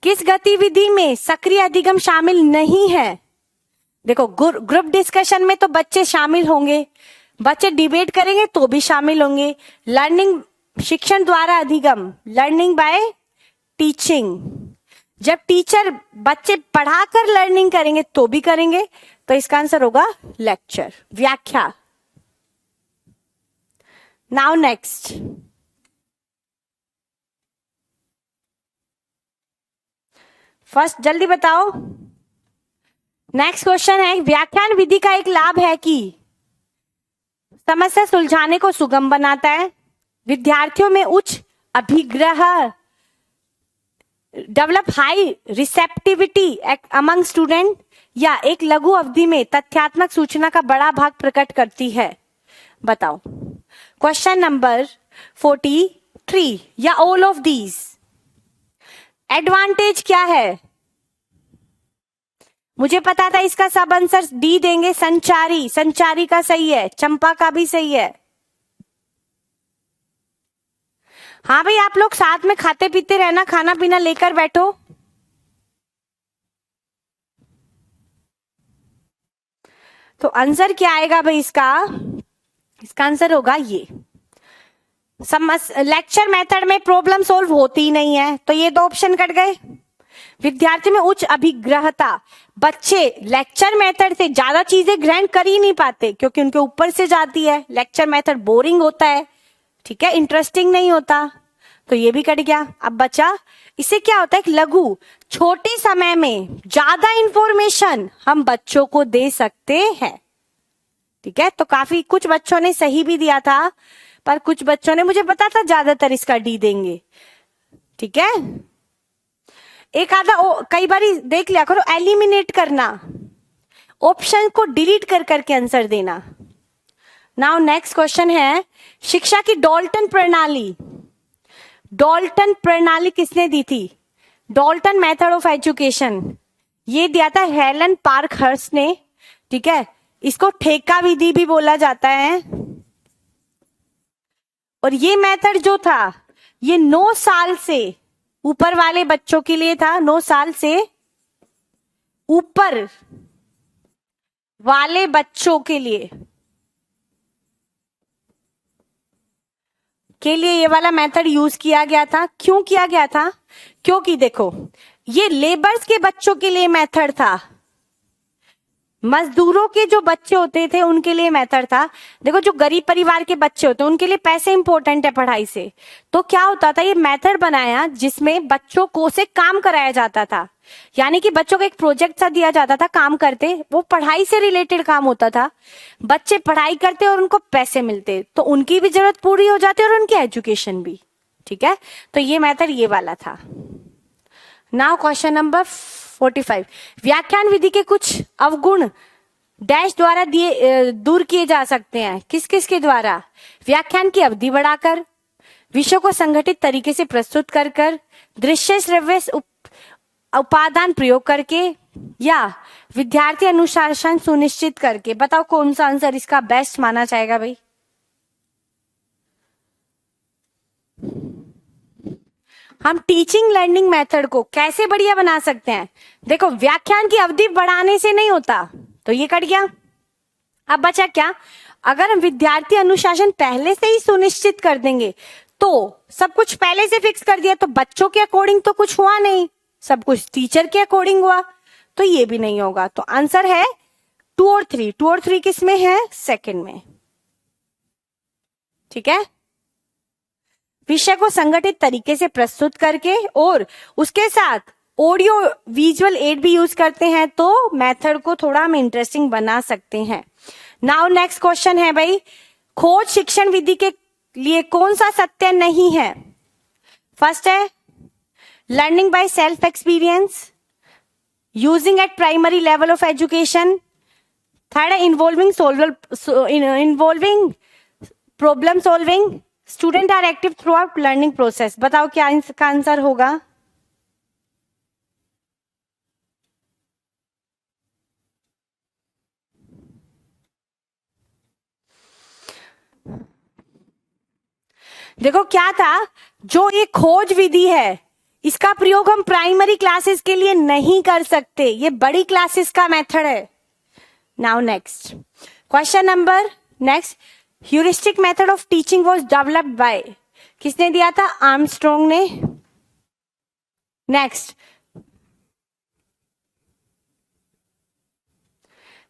किस गतिविधि में सक्रिय अधिगम शामिल नहीं है? देखो, ग्रुप डिस्कशन में तो बच्चे शामिल होंगे, बच्चे डिबेट करेंगे तो भी शामिल होंगे। लर्निंग, शिक्षण द्वारा अधिगम, लर्निंग बाय टीचिंग, जब टीचर बच्चे पढ़ाकर लर्निंग करेंगे तो भी करेंगे, तो इसका आंसर होगा लेक्चर, व्याख्या। नाउ नेक्स्ट, फर्स्ट जल्दी बताओ। नेक्स्ट क्वेश्चन है, व्याख्यान विधि का एक लाभ है कि समस्या सुलझाने को सुगम बनाता है, विद्यार्थियों में उच्च अभिग्रह develop high receptivity among student, या एक लघु अवधि में तथ्यात्मक सूचना का बड़ा भाग प्रकट करती है? बताओ। क्वेश्चन नंबर 43, या ऑल ऑफ दीज। एडवांटेज क्या है? मुझे पता था इसका सब आंसर डी देंगे, संचारी। संचारी का सही है, चंपा का भी सही है। हाँ भाई, आप लोग साथ में खाते पीते रहना, खाना पीना लेकर बैठो। तो आंसर क्या आएगा भाई इसका? इसका आंसर होगा ये। लेक्चर मेथड में प्रॉब्लम सोल्व होती ही नहीं है, तो ये दो ऑप्शन कट गए। विद्यार्थी में उच्च अभिग्रहता, बच्चे लेक्चर मेथड से ज्यादा चीजें ग्रहण कर ही नहीं पाते क्योंकि उनके ऊपर से जाती है। लेक्चर मेथड बोरिंग होता है, ठीक है, इंटरेस्टिंग नहीं होता, तो ये भी कट गया। अब बचा, इससे क्या होता है, एक लघु छोटे समय में ज्यादा इंफॉर्मेशन हम बच्चों को दे सकते हैं, ठीक है। तो काफी कुछ बच्चों ने सही भी दिया था, पर कुछ बच्चों ने, मुझे पता था ज्यादातर इसका डी देंगे, ठीक है। एक आधा कई बार देख लिया करो, एलिमिनेट करना, ऑप्शन को डिलीट कर करके आंसर देना। नाउ नेक्स्ट क्वेश्चन है, शिक्षा की डाल्टन प्रणाली। डाल्टन प्रणाली किसने दी थी? डाल्टन मेथड ऑफ एजुकेशन, ये दिया था हेलन पार्कहर्स्ट ने, ठीक है। इसको ठेका विधि भी बोला जाता है। और ये मेथड जो था, ये 9 साल से ऊपर वाले बच्चों के लिए था। 9 साल से ऊपर वाले बच्चों के लिए ये वाला मेथड यूज किया गया था। क्यों किया गया था? क्योंकि देखो, ये लेबर्स के बच्चों के लिए मेथड था, मजदूरों के जो बच्चे होते थे उनके लिए मेथड था। देखो, जो गरीब परिवार के बच्चे होते हैं उनके लिए पैसे इंपॉर्टेंट है पढ़ाई से, तो क्या होता था, ये मेथड बनाया जिसमें बच्चों को से काम कराया जाता था। यानी कि बच्चों को एक प्रोजेक्ट सा दिया जाता था, काम करते, वो पढ़ाई से रिलेटेड काम होता था। बच्चे पढ़ाई करते और उनको पैसे मिलते, तो उनकी भी जरूरत पूरी हो जाती और उनकी एजुकेशन भी, ठीक है। तो ये मेथड ये वाला था। नाउ क्वेश्चन नंबर 45, व्याख्यान विधि के कुछ अवगुण डैश द्वारा दूर किए जा सकते हैं। किस किस के द्वारा? व्याख्यान की अवधि बढ़ाकर, विषय को संगठित तरीके से प्रस्तुत कर, दृश्य श्रव्य उपादान प्रयोग करके, या विद्यार्थी अनुशासन सुनिश्चित करके। बताओ कौन सा आंसर इसका बेस्ट माना जाएगा भाई? हम टीचिंग लर्निंग मेथड को कैसे बढ़िया बना सकते हैं? देखो, व्याख्यान की अवधि बढ़ाने से नहीं होता, तो ये कट गया। अब बचा क्या? अगर हम विद्यार्थी अनुशासन पहले से ही सुनिश्चित कर देंगे, तो सब कुछ पहले से फिक्स कर दिया, तो बच्चों के अकॉर्डिंग तो कुछ हुआ नहीं, सब कुछ टीचर के अकॉर्डिंग हुआ, तो ये भी नहीं होगा। तो आंसर है 2 और 3। 2 और 3 किस में है? सेकंड में, ठीक है। विषय को संगठित तरीके से प्रस्तुत करके और उसके साथ ऑडियो विजुअल एड भी यूज करते हैं, तो मेथड को थोड़ा हम इंटरेस्टिंग बना सकते हैं। नाउ नेक्स्ट क्वेश्चन है भाई, खोज शिक्षण विधि के लिए कौन सा सत्य नहीं है? फर्स्ट है learning by self experience, using at primary level of education. Third है involving problem solving, student are active throughout learning process. बताओ क्या इसका आंसर होगा? देखो क्या था, जो ये खोज विधि है इसका प्रयोग हम प्राइमरी क्लासेस के लिए नहीं कर सकते, ये बड़ी क्लासेस का मेथड है। Now next question number next, heuristic method of teaching was developed by, किसने दिया था? आर्मस्ट्रॉन्ग ने। नेक्स्ट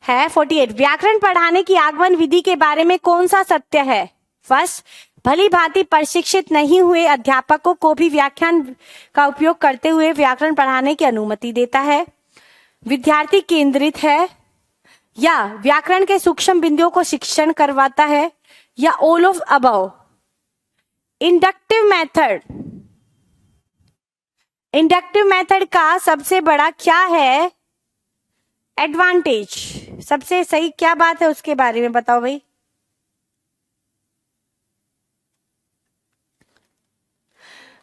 है 48, व्याकरण पढ़ाने की आगमन विधि के बारे में कौन सा सत्य है? फर्स्ट, भली भांति प्रशिक्षित नहीं हुए अध्यापकों को भी व्याख्यान का उपयोग करते हुए व्याकरण पढ़ाने की अनुमति देता है। विद्यार्थी केंद्रित है, या व्याकरण के सूक्ष्म बिंदुओं को शिक्षण करवाता है, या all of above. Inductive method, inductive method का सबसे बड़ा क्या है एडवांटेज? सबसे सही क्या बात है उसके बारे में बताओ भाई।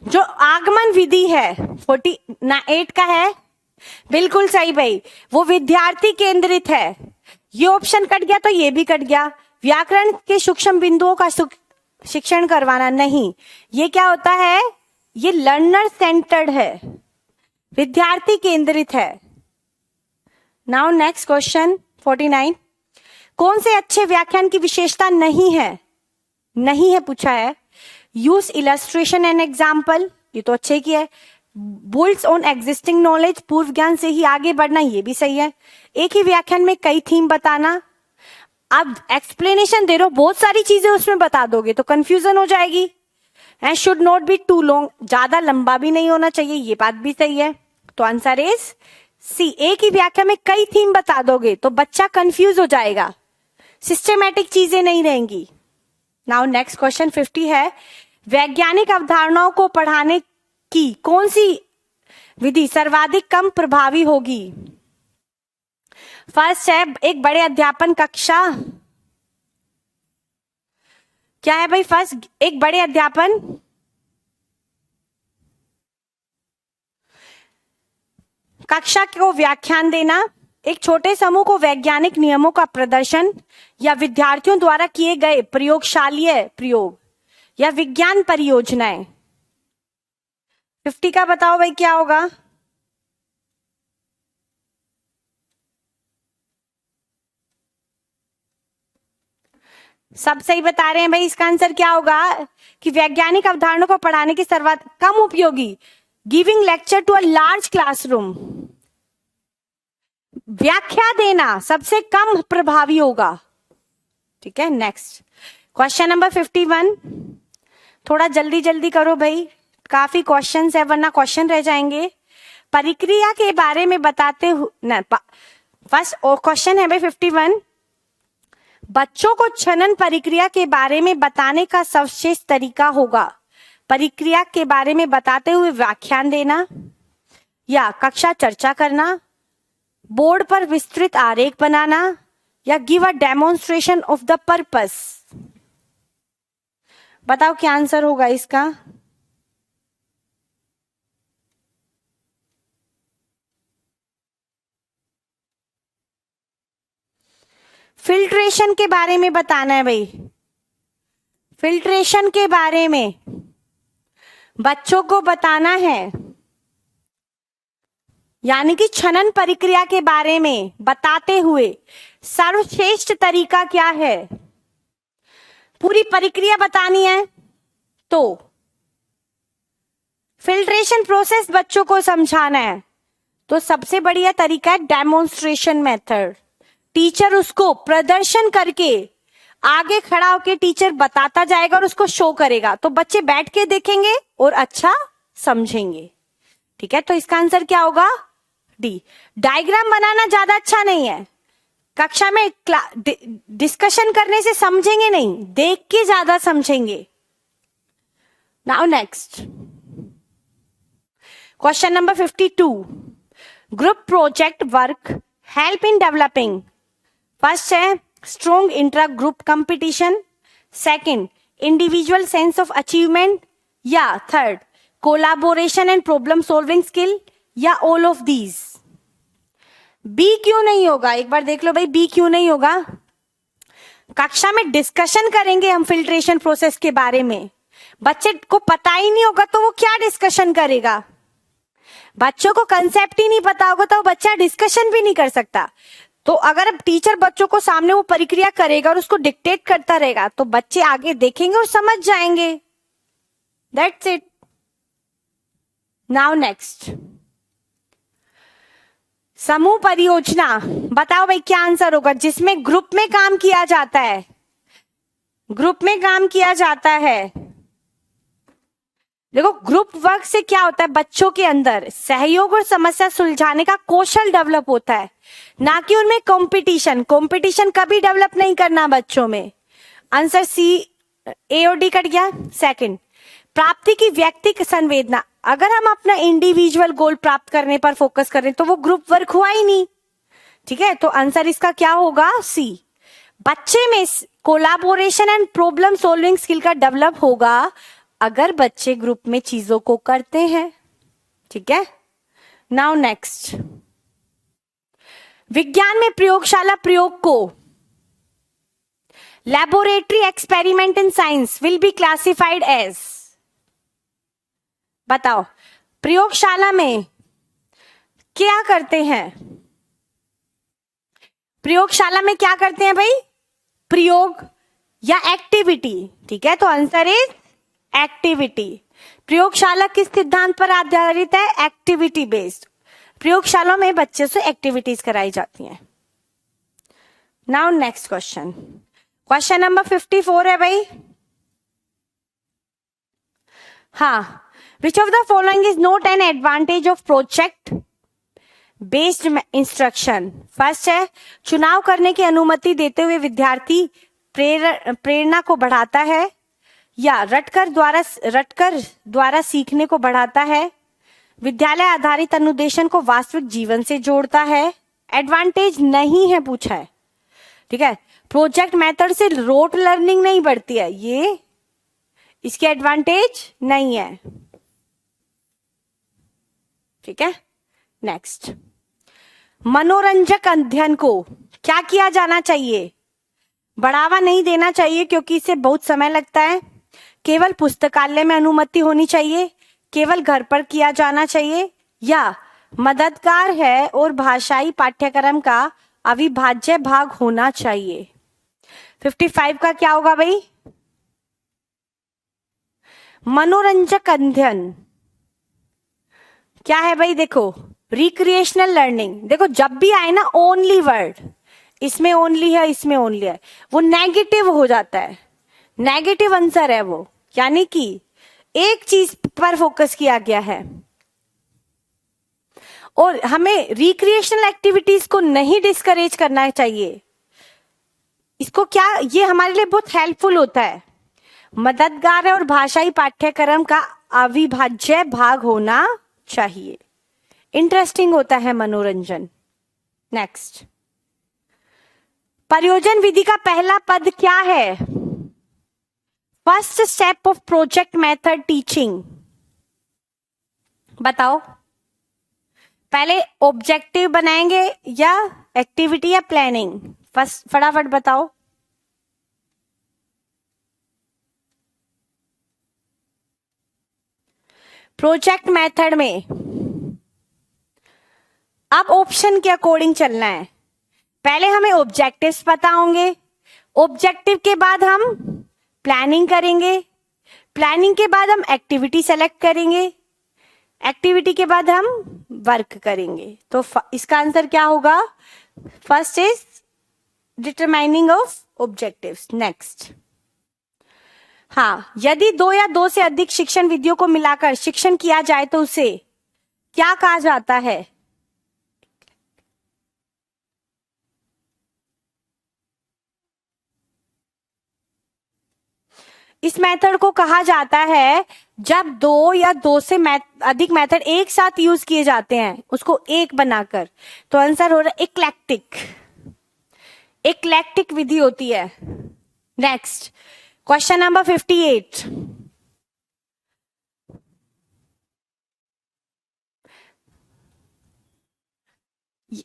जो आगमन विधि है 48 का है, बिल्कुल सही भाई, वो विद्यार्थी केंद्रित है। ये ऑप्शन कट गया तो ये भी कट गया। व्याकरण के सूक्ष्म बिंदुओं का शिक्षण करवाना नहीं, ये क्या होता है, ये लर्नर सेंटर्ड है, विद्यार्थी केंद्रित है। नाउ नेक्स्ट क्वेश्चन 49, कौन से अच्छे व्याख्यान की विशेषता नहीं है पूछा है। यूज इलस्ट्रेशन एंड एग्जाम्पल, ये तो अच्छे की है। बुल्स ऑन एग्जिस्टिंग नॉलेज, पूर्व ज्ञान से ही आगे बढ़ना, ये भी सही है। एक ही व्याख्यान में कई थीम बताना, अब एक्सप्लेनेशन दे रहे हो, बहुत सारी चीजें उसमें बता दोगे तो कंफ्यूजन हो जाएगी। And should not be too long, ज्यादा लंबा भी नहीं होना चाहिए, ये बात भी सही है। तो आंसर इज सी, एक ही व्याख्या में कई थीम बता दोगे तो बच्चा कंफ्यूज हो जाएगा, सिस्टमैटिक चीजें नहीं रहेंगी। नाउ नेक्स्ट क्वेश्चन 50 है, वैज्ञानिक अवधारणाओं को पढ़ाने की कौन सी विधि सर्वाधिक कम प्रभावी होगी? फर्स्ट है एक बड़े अध्यापन कक्षा, क्या है भाई? फर्स्ट एक बड़े अध्यापन कक्षा को व्याख्यान देना, एक छोटे समूह को वैज्ञानिक नियमों का प्रदर्शन, या विद्यार्थियों द्वारा किए गए प्रयोगशालीय प्रयोग या विज्ञान परियोजनाएं। 50 का बताओ भाई क्या होगा? सब सही बता रहे हैं भाई। इसका आंसर क्या होगा कि वैज्ञानिक अवधारणाओं को पढ़ाने की सर्वाधिक कम उपयोगी, giving lecture to a large classroom, व्याख्या देना सबसे कम प्रभावी होगा। ठीक है, नेक्स्ट क्वेश्चन नंबर 51, थोड़ा जल्दी जल्दी करो भाई, काफी क्वेश्चंस है वरना क्वेश्चन रह जाएंगे। परिक्रिया के बारे में बताते हुए फर्स्ट क्वेश्चन है भाई 51, बच्चों को छनन प्रक्रिया के बारे में बताने का सर्वश्रेष्ठ तरीका होगा प्रक्रिया के बारे में बताते हुए व्याख्यान देना, या कक्षा चर्चा करना, बोर्ड पर विस्तृत आरेख बनाना, या give a demonstration of the purpose. बताओ क्या आंसर होगा इसका? फिल्ट्रेशन के बारे में बताना है भाई, फिल्ट्रेशन के बारे में बच्चों को बताना है, यानी कि छनन प्रक्रिया के बारे में बताते हुए सर्वश्रेष्ठ तरीका क्या है, पूरी प्रक्रिया बतानी है। तो फिल्ट्रेशन प्रोसेस बच्चों को समझाना है, तो सबसे बढ़िया तरीका है डेमोन्स्ट्रेशन मेथड। टीचर उसको प्रदर्शन करके आगे खड़ा होकर टीचर बताता जाएगा और उसको शो करेगा, तो बच्चे बैठ के देखेंगे और अच्छा समझेंगे। ठीक है, तो इसका आंसर क्या होगा? डी। डायग्राम बनाना ज्यादा अच्छा नहीं है, कक्षा में डिस्कशन करने से समझेंगे नहीं, देख के ज्यादा समझेंगे। Now next question number 52, group project work help in developing. First है strong intra group competition, second individual sense of achievement, या third collaboration and problem solving skill, या ऑल ऑफ दीज। बी क्यों नहीं होगा? एक बार देख लो भाई, बी क्यों नहीं होगा? कक्षा में डिस्कशन करेंगे हम फिल्ट्रेशन प्रोसेस के बारे में, बच्चे को पता ही नहीं होगा तो वो क्या डिस्कशन करेगा? बच्चों को कंसेप्ट ही नहीं पता होगा तो बच्चा डिस्कशन भी नहीं कर सकता। तो अगर अब टीचर बच्चों को सामने वो प्रक्रिया करेगा और उसको डिक्टेट करता रहेगा तो बच्चे आगे देखेंगे और समझ जाएंगे। That's it. नाउ नेक्स्ट समूह परियोजना, बताओ भाई क्या आंसर होगा? जिसमें ग्रुप में काम किया जाता है, ग्रुप में काम किया जाता है। देखो ग्रुप वर्क से क्या होता है, बच्चों के अंदर सहयोग और समस्या सुलझाने का कौशल डेवलप होता है, ना कि उनमें कंपटीशन। कंपटीशन कभी डेवलप नहीं करना बच्चों में। आंसर सी, ए और डी कट गया। सेकंड, प्राप्ति की व्यक्तिगत संवेदना, अगर हम अपना इंडिविजुअल गोल प्राप्त करने पर फोकस करें तो वो ग्रुप वर्क हुआ ही नहीं, ठीक है। तो आंसर इसका क्या होगा, सी। बच्चे में collaboration and problem solving skill का डेवलप होगा अगर बच्चे ग्रुप में चीजों को करते हैं, ठीक है। नाउ नेक्स्ट, विज्ञान में प्रयोगशाला प्रयोग को laboratory experiment in science will be classified as, बताओ प्रयोगशाला में क्या करते हैं, प्रयोगशाला में क्या करते हैं भाई, प्रयोग या एक्टिविटी, ठीक है। तो आंसर इज एक्टिविटी। प्रयोगशाला किस सिद्धांत पर आधारित है, एक्टिविटी बेस्ड। प्रयोगशालाओं में बच्चों से एक्टिविटीज कराई जाती हैं। Now next question, question number 54 है भाई। हाँ, विच of the following is not an advantage of project based instruction. First है, चुनाव करने की अनुमति देते हुए विद्यार्थी प्रेरणा को बढ़ाता है, या रटकर द्वारा सीखने को बढ़ाता है, विद्यालय आधारित अनुदेशन को वास्तविक जीवन से जोड़ता है। एडवांटेज नहीं है पूछा है, ठीक है। प्रोजेक्ट मेथड से रोट लर्निंग नहीं बढ़ती है, ये इसके एडवांटेज नहीं है, ठीक है। नेक्स्ट, मनोरंजक अध्ययन को क्या किया जाना चाहिए, बढ़ावा नहीं देना चाहिए क्योंकि इससे बहुत समय लगता है, केवल पुस्तकालय में अनुमति होनी चाहिए, केवल घर पर किया जाना चाहिए, या मददगार है और भाषाई पाठ्यक्रम का अविभाज्य भाग होना चाहिए। 55 का क्या होगा भाई, मनोरंजक अध्ययन क्या है भाई, देखो रिक्रिएशनल लर्निंग, देखो जब भी आए ना ओनली वर्ड, इसमें ओनली है इसमें ओनली है, वो नेगेटिव हो जाता है, नेगेटिव आंसर है वो, यानी कि एक चीज पर फोकस किया गया है। और हमें रिक्रिएशनल एक्टिविटीज को नहीं डिस्करेज करना चाहिए, इसको क्या, ये हमारे लिए बहुत हेल्पफुल होता है। मददगार है और भाषाई पाठ्यक्रम का अविभाज्य भाग होना चाहिए, इंटरेस्टिंग होता है मनोरंजन। नेक्स्ट, परियोजन विधि का पहला पद क्या है, first step of project method teaching, बताओ। पहले ऑब्जेक्टिव बनाएंगे या एक्टिविटी या प्लानिंग, फर्स्ट फटाफट बताओ। प्रोजेक्ट मेथड में अब ऑप्शन के अकॉर्डिंग चलना है, पहले हमें ऑब्जेक्टिव्स पता होंगे, ऑब्जेक्टिव के बाद हम प्लानिंग करेंगे, प्लानिंग के बाद हम एक्टिविटी सेलेक्ट करेंगे, एक्टिविटी के बाद हम वर्क करेंगे। तो इसका आंसर क्या होगा, first is determining of objectives. Next, हाँ, यदि 2 या 2 से अधिक शिक्षण विधियों को मिलाकर शिक्षण किया जाए तो उसे क्या कहा जाता है, इस मेथड को कहा जाता है जब 2 या 2 से अधिक मेथड एक साथ यूज किए जाते हैं उसको एक बनाकर। तो आंसर हो रहा है इक्लेक्टिक, इक्लेक्टिक विधि होती है। नेक्स्ट, क्वेश्चन नंबर 58,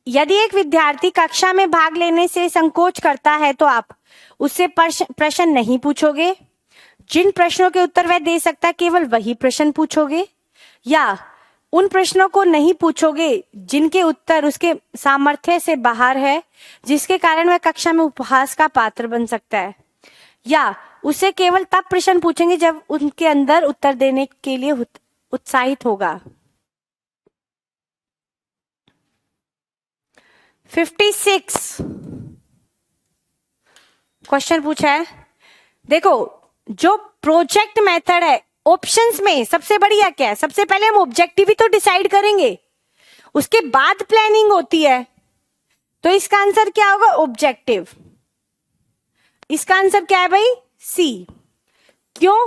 यदि एक विद्यार्थी कक्षा में भाग लेने से संकोच करता है तो आप उससे प्रश्न नहीं पूछोगे, जिन प्रश्नों के उत्तर वह दे सकता है केवल वही प्रश्न पूछोगे, या उन प्रश्नों को नहीं पूछोगे जिनके उत्तर उसके सामर्थ्य से बाहर है, जिसके कारण वह कक्षा में उपहास का पात्र बन सकता है, या उसे केवल तब प्रश्न पूछेंगे जब उनके अंदर उत्तर देने के लिए उत्साहित होगा। 56 क्वेश्चन पूछा है, देखो जो प्रोजेक्ट मेथड है ऑप्शंस में सबसे बढ़िया क्या है, सबसे पहले हम ऑब्जेक्टिव ही तो डिसाइड करेंगे, उसके बाद प्लानिंग होती है। तो इसका आंसर क्या होगा, ऑब्जेक्टिव। इसका आंसर क्या है भाई, सी। क्यों,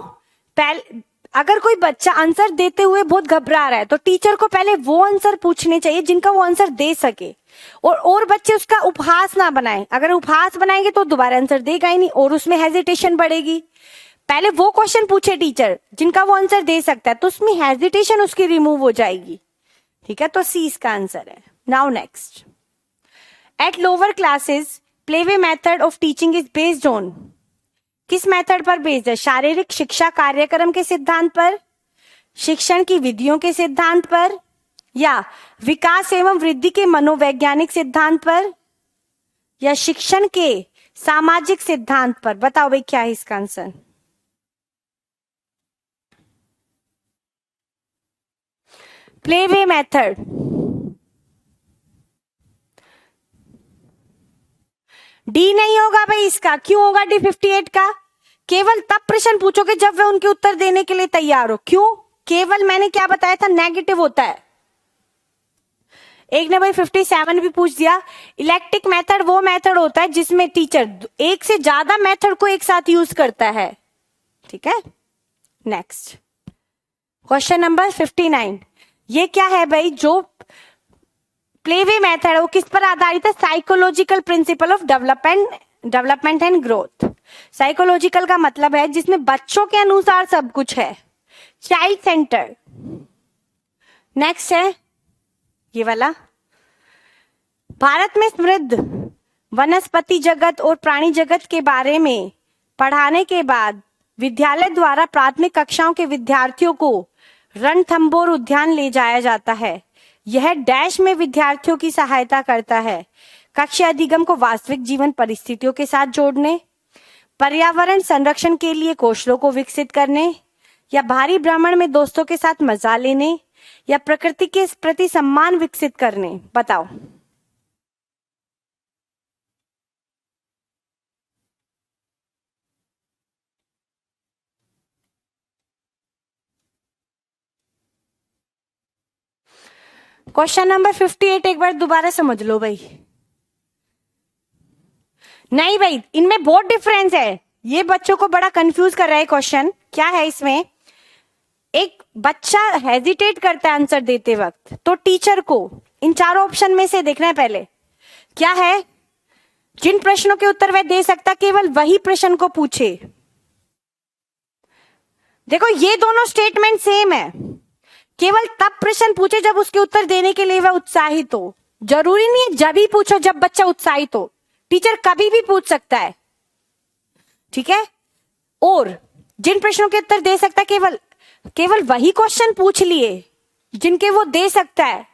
अगर कोई बच्चा आंसर देते हुए बहुत घबरा रहा है तो टीचर को पहले वो आंसर पूछने चाहिए जिनका वो आंसर दे सके, और बच्चे उसका उपहास ना बनाएं। अगर उपहास बनाएंगे तो दोबारा आंसर देगा ही नहीं और उसमें हेजिटेशन बढ़ेगी। पहले वो क्वेश्चन पूछे टीचर जिनका वो आंसर दे सकता है, तो उसमें हेजिटेशन उसकी रिमूव हो जाएगी। ठीक है, तो सी इसका आंसर है। Now next, at lower classes playway method of teaching is based on, किस मेथड पर बेस्ड है? शारीरिक शिक्षा कार्यक्रम के सिद्धांत पर, शिक्षण की विधियों के सिद्धांत पर, या विकास एवं वृद्धि के मनोवैज्ञानिक सिद्धांत पर, या शिक्षण के सामाजिक सिद्धांत पर? बताओ भाई क्या है इसका आंसर। Playway method. डी नहीं होगा भाई इसका। क्यों होगा डी 58 का? केवल तब प्रश्न पूछोगे जब वे उनके उत्तर देने के लिए तैयार हो। क्यों? केवल मैंने क्या बताया था, नेगेटिव होता है। एक ने भाई 57 भी पूछ दिया। इलेक्ट्रिक मेथड वो मेथड होता है जिसमें टीचर एक से ज्यादा मेथड को एक साथ यूज करता है। ठीक है, नेक्स्ट क्वेश्चन नंबर 59। ये क्या है भाई? जो प्लेवे मेथड है वो किस पर आधारित है? Psychological principle of development and growth. Psychological का मतलब है जिसमें बच्चों के अनुसार सब कुछ है, चाइल्ड सेंटर। नेक्स्ट है ये वाला, भारत में समृद्ध वनस्पति जगत और प्राणी जगत के बारे में पढ़ाने के बाद विद्यालय द्वारा प्राथमिक कक्षाओं के विद्यार्थियों को रणथंभौर उद्यान ले जाया जाता है। यह डैश में विद्यार्थियों की सहायता करता है कक्षा अधिगम को वास्तविक जीवन परिस्थितियों के साथ जोड़ने, पर्यावरण संरक्षण के लिए कौशलों को विकसित करने, या भारी भ्रमण में दोस्तों के साथ मजा लेने, या प्रकृति के प्रति सम्मान विकसित करने। बताओ। क्वेश्चन नंबर 58 एक बार दोबारा समझ लो भाई। नहीं भाई, इनमें बहुत डिफरेंस है। ये बच्चों को बड़ा कंफ्यूज कर रहा है क्वेश्चन। क्या है इसमें? एक बच्चा हेजिटेट करता है आंसर देते वक्त, तो टीचर को इन चारों ऑप्शन में से देखना है पहले। क्या है? जिन प्रश्नों के उत्तर वह दे सकता केवल वही प्रश्न को पूछे। देखो ये दोनों स्टेटमेंट सेम है। केवल तब प्रश्न पूछे जब उसके उत्तर देने के लिए वह उत्साहित हो। जरूरी नहीं है जब ही पूछो जब बच्चा उत्साहित हो, टीचर कभी भी पूछ सकता है। ठीक है, और जिन प्रश्नों के उत्तर दे सकता केवल वही क्वेश्चन पूछ लिए जिनके वो दे सकता है,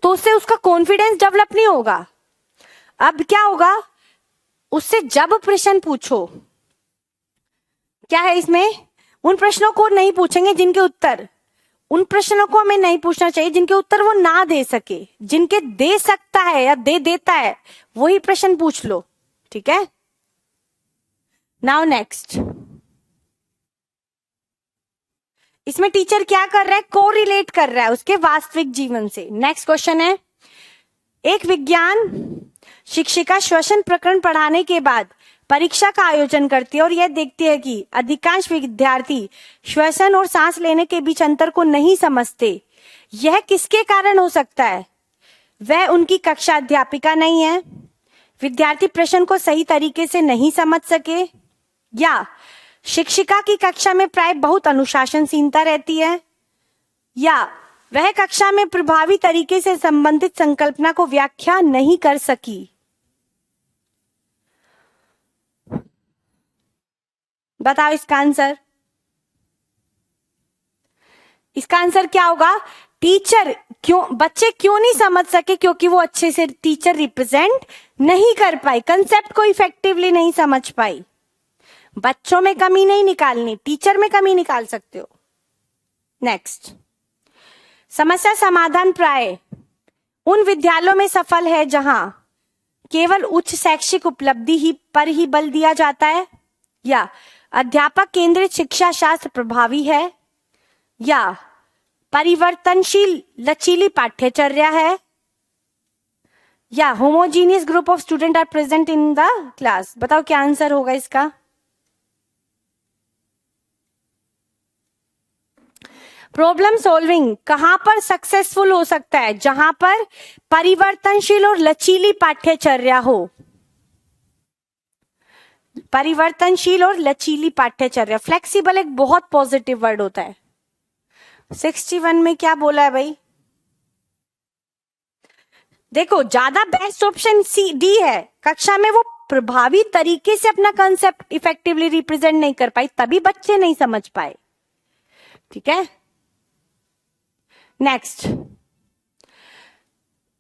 तो उससे उसका कॉन्फिडेंस डेवलप नहीं होगा। अब क्या होगा? उससे जब प्रश्न पूछो, क्या है इसमें? उन प्रश्नों को नहीं पूछेंगे जिनके उत्तर, उन प्रश्नों को हमें नहीं पूछना चाहिए जिनके उत्तर वो ना दे सके। जिनके दे सकता है या दे देता है वही प्रश्न पूछ लो। ठीक है, नाउ नेक्स्ट। इसमें टीचर क्या कर रहा है? कोरिलेट कर रहा है उसके वास्तविक जीवन से। नेक्स्ट क्वेश्चन है, एक विज्ञान शिक्षिका श्वसन प्रकरण पढ़ाने के बाद परीक्षा का आयोजन करती है और यह देखती है कि अधिकांश विद्यार्थी श्वसन और सांस लेने के बीच अंतर को नहीं समझते। यह किसके कारण हो सकता है? वह उनकी कक्षा अध्यापिका नहीं है, विद्यार्थी प्रश्न को सही तरीके से नहीं समझ सके, या शिक्षिका की कक्षा में प्राय बहुत अनुशासनहीनता रहती है, या वह कक्षा में प्रभावी तरीके से संबंधित संकल्पना को व्याख्या नहीं कर सकी। बताओ इसका आंसर। इसका आंसर क्या होगा? टीचर बच्चे क्यों नहीं समझ सके? क्योंकि वो अच्छे से टीचर रिप्रेजेंट नहीं कर पाई, कंसेप्ट को इफेक्टिवली नहीं समझ पाई। बच्चों में कमी नहीं निकालनी, टीचर में कमी निकाल सकते हो। नेक्स्ट, समस्या समाधान प्राय उन विद्यालयों में सफल है जहां केवल उच्च शैक्षिक उपलब्धि पर ही बल दिया जाता है, या अध्यापक केंद्रित शिक्षा शास्त्र प्रभावी है, या परिवर्तनशील लचीली पाठ्यचर्या है, या homogeneous group of student are present in the class. बताओ क्या आंसर होगा इसका? प्रॉब्लम सॉल्विंग कहां पर सक्सेसफुल हो सकता है? जहां पर परिवर्तनशील और लचीली पाठ्यचर्या हो। परिवर्तनशील और लचीली पाठ्यचर्या, फ्लेक्सिबल एक बहुत पॉजिटिव वर्ड होता है। 61 में क्या बोला है भाई? देखो, ज्यादा बेस्ट ऑप्शन सी डी है। कक्षा में वो प्रभावी तरीके से अपना कंसेप्ट इफेक्टिवली रिप्रेजेंट नहीं कर पाई, तभी बच्चे नहीं समझ पाए। ठीक है, नेक्स्ट।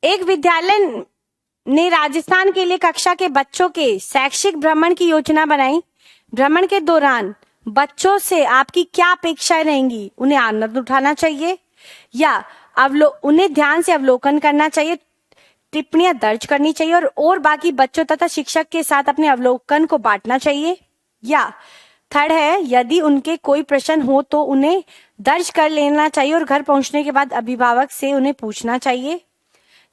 एक विद्यालय ने राजस्थान के लिए कक्षा के बच्चों के शैक्षिक भ्रमण की योजना बनाई। भ्रमण के दौरान बच्चों से आपकी क्या अपेक्षाएं रहेंगी? उन्हें आनंद उठाना चाहिए या उन्हें ध्यान से अवलोकन करना चाहिए, टिप्पणियां दर्ज करनी चाहिए और बाकी बच्चों तथा शिक्षक के साथ अपने अवलोकन को बांटना चाहिए, या थर्ड है, यदि उनके कोई प्रश्न हो तो उन्हें दर्ज कर लेना चाहिए और घर पहुंचने के बाद अभिभावक से उन्हें पूछना चाहिए,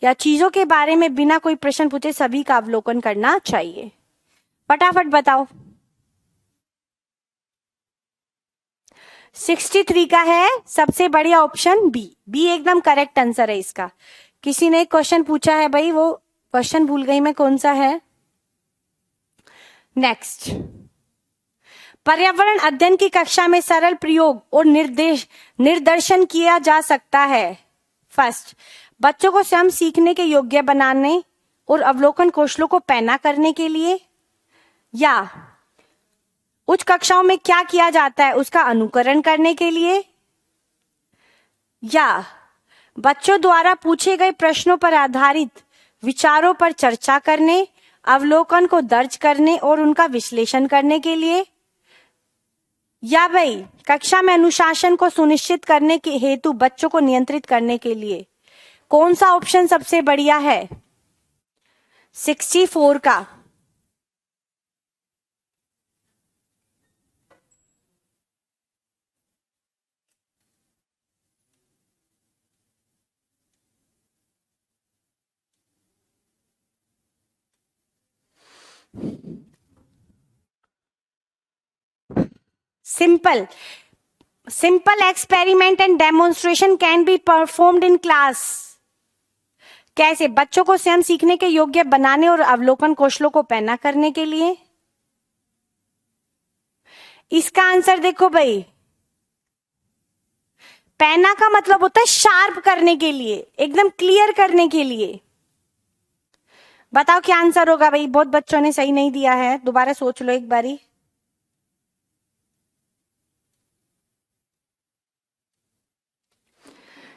या चीजों के बारे में बिना कोई प्रश्न पूछे सभी का अवलोकन करना चाहिए। फटाफट बताओ। 63 का है सबसे बढ़िया ऑप्शन बी। बी एकदम करेक्ट आंसर है इसका। किसी ने एक क्वेश्चन पूछा है भाई, वो क्वेश्चन भूल गई मैं कौन सा है। नेक्स्ट, पर्यावरण अध्ययन की कक्षा में सरल प्रयोग और निर्देशन किया जा सकता है। फर्स्ट, बच्चों को स्वयं सीखने के योग्य बनाने और अवलोकन कौशलों को पैना करने के लिए, या उच्च कक्षाओं में क्या किया जाता है उसका अनुकरण करने के लिए, या बच्चों द्वारा पूछे गए प्रश्नों पर आधारित विचारों पर चर्चा करने, अवलोकन को दर्ज करने और उनका विश्लेषण करने के लिए, या भाई कक्षा में अनुशासन को सुनिश्चित करने के हेतु बच्चों को नियंत्रित करने के लिए। कौन सा ऑप्शन सबसे बढ़िया है? 64 का। simple experiment and demonstration can be performed in class। कैसे? बच्चों को स्वयं सीखने के योग्य बनाने और अवलोकन कौशलों को पैना करने के लिए। इसका आंसर देखो भाई, पैना का मतलब होता है शार्प करने के लिए, एकदम क्लियर करने के लिए। बताओ क्या आंसर होगा भाई? बहुत बच्चों ने सही नहीं दिया है, दोबारा सोच लो एक बारी।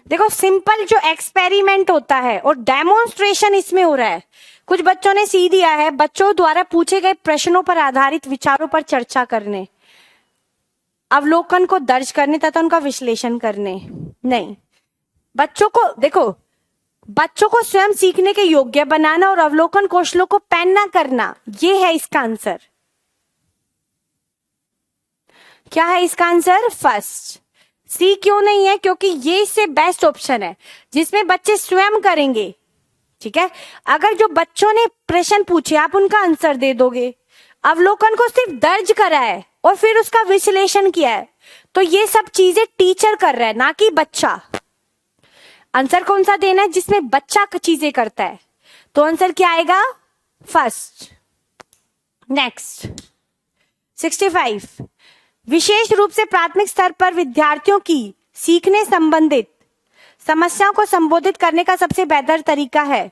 देखो, सिंपल जो एक्सपेरिमेंट होता है और डेमोन्स्ट्रेशन इसमें हो रहा है। कुछ बच्चों ने सी दिया है, बच्चों द्वारा पूछे गए प्रश्नों पर आधारित विचारों पर चर्चा करने, अवलोकन को दर्ज करने तथा उनका विश्लेषण करने। नहीं, बच्चों को देखो, बच्चों को स्वयं सीखने के योग्य बनाना और अवलोकन कौशलों को पैना करना, ये है इसका आंसर। क्या है इसका आंसर? फर्स्ट। सी क्यों नहीं है? क्योंकि ये इससे बेस्ट ऑप्शन है जिसमें बच्चे स्वयं करेंगे। ठीक है, अगर जो बच्चों ने प्रश्न पूछे आप उनका आंसर दे दोगे, अवलोकन को सिर्फ दर्ज करा है और फिर उसका विश्लेषण किया है, तो ये सब चीजें टीचर कर रहा है, ना कि बच्चा। आंसर कौन सा देना है? जिसमें बच्चा चीजें करता है, तो आंसर क्या आएगा? फर्स्ट। नेक्स्ट, 65, विशेष रूप से प्राथमिक स्तर पर विद्यार्थियों की सीखने संबंधित समस्याओं को संबोधित करने का सबसे बेहतर तरीका है।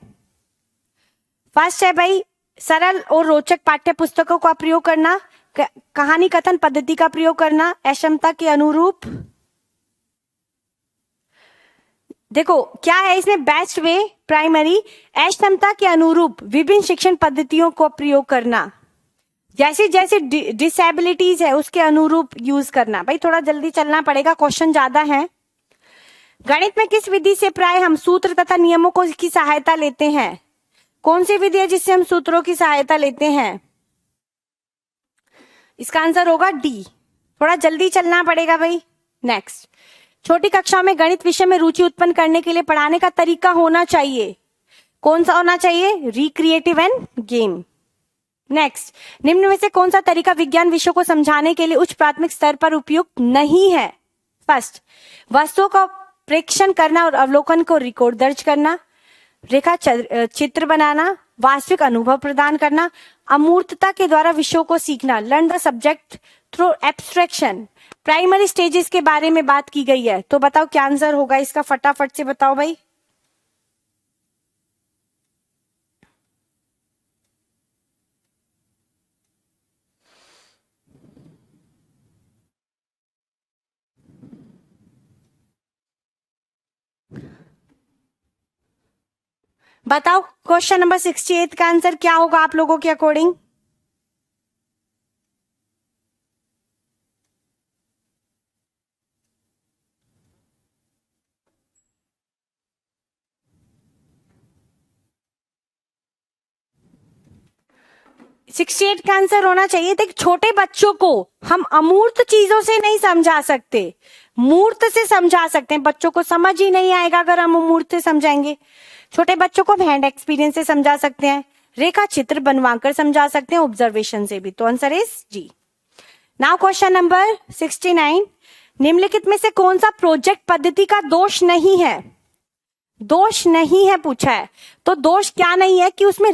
फर्स्ट है भाई, सरल और रोचक पाठ्य पुस्तकों का प्रयोग करना, कहानी कथन पद्धति का प्रयोग करना, अक्षमता के अनुरूप। देखो क्या है इसमें बेस्ट वे, प्राइमरी, अक्षमता के अनुरूप विभिन्न शिक्षण पद्धतियों को प्रयोग करना, जैसे जैसे डिसेबिलिटीज है उसके अनुरूप यूज करना। भाई थोड़ा जल्दी चलना पड़ेगा, क्वेश्चन ज्यादा है। गणित में किस विधि से प्राय हम सूत्र तथा नियमों को की सहायता लेते हैं? कौन सी विधि है जिससे हम सूत्रों की सहायता लेते हैं? इसका आंसर होगा डी। थोड़ा जल्दी चलना पड़ेगा भाई। नेक्स्ट, छोटी कक्षा में गणित विषय में रुचि उत्पन्न करने के लिए पढ़ाने का तरीका होना चाहिए। कौन सा होना चाहिए? रिक्रिएटिव एंड गेम। नेक्स्ट, निम्न में से कौन सा तरीका विज्ञान विषयों को समझाने के लिए उच्च प्राथमिक स्तर पर उपयुक्त नहीं है? स्पष्ट, वस्तुओं का प्रेक्षण करना और अवलोकन को रिकॉर्ड दर्ज करना, रेखा चित्र बनाना, वास्तविक अनुभव प्रदान करना, अमूर्तता के द्वारा विषयों को सीखना, learn the subject through abstraction. Primary stages के बारे में बात की गई है, तो बताओ क्या आंसर होगा इसका, फटाफट से बताओ भाई। बताओ क्वेश्चन नंबर 68 का आंसर क्या होगा आप लोगों के अकॉर्डिंग। सिक्सटी एट का आंसर होना चाहिए। देख, छोटे बच्चों को हम अमूर्त चीजों से नहीं समझा सकते, मूर्त से समझा सकते हैं। बच्चों को समझ ही नहीं आएगा अगर हम अमूर्त से समझाएंगे। छोटे बच्चों को हम हैंड एक्सपीरियंस से समझा सकते हैं, रेखा चित्र बनवाकर समझा सकते हैं, ऑब्जर्वेशन से भी। तो answer is G. Now question number 69, निम्नलिखित में से कौन सा प्रोजेक्ट पद्धति का दोष नहीं है। दोष नहीं है पूछा है, तो दोष क्या नहीं है कि उसमें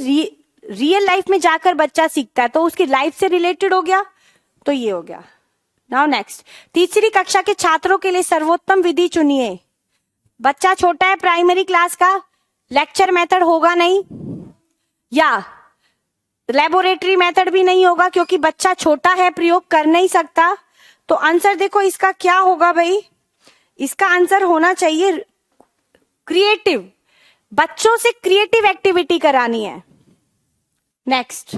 रियल लाइफ में जाकर बच्चा सीखता है, तो उसकी लाइफ से रिलेटेड हो गया, तो ये हो गया। नाउ नेक्स्ट, तीसरी कक्षा के छात्रों के लिए सर्वोत्तम विधि चुनिए। बच्चा छोटा है, प्राइमरी क्लास का, लेक्चर मेथड होगा नहीं, या लेबोरेटरी मेथड भी नहीं होगा क्योंकि बच्चा छोटा है, प्रयोग कर नहीं सकता। तो आंसर देखो इसका क्या होगा भाई, इसका आंसर होना चाहिए क्रिएटिव। बच्चों से क्रिएटिव एक्टिविटी करानी है। नेक्स्ट,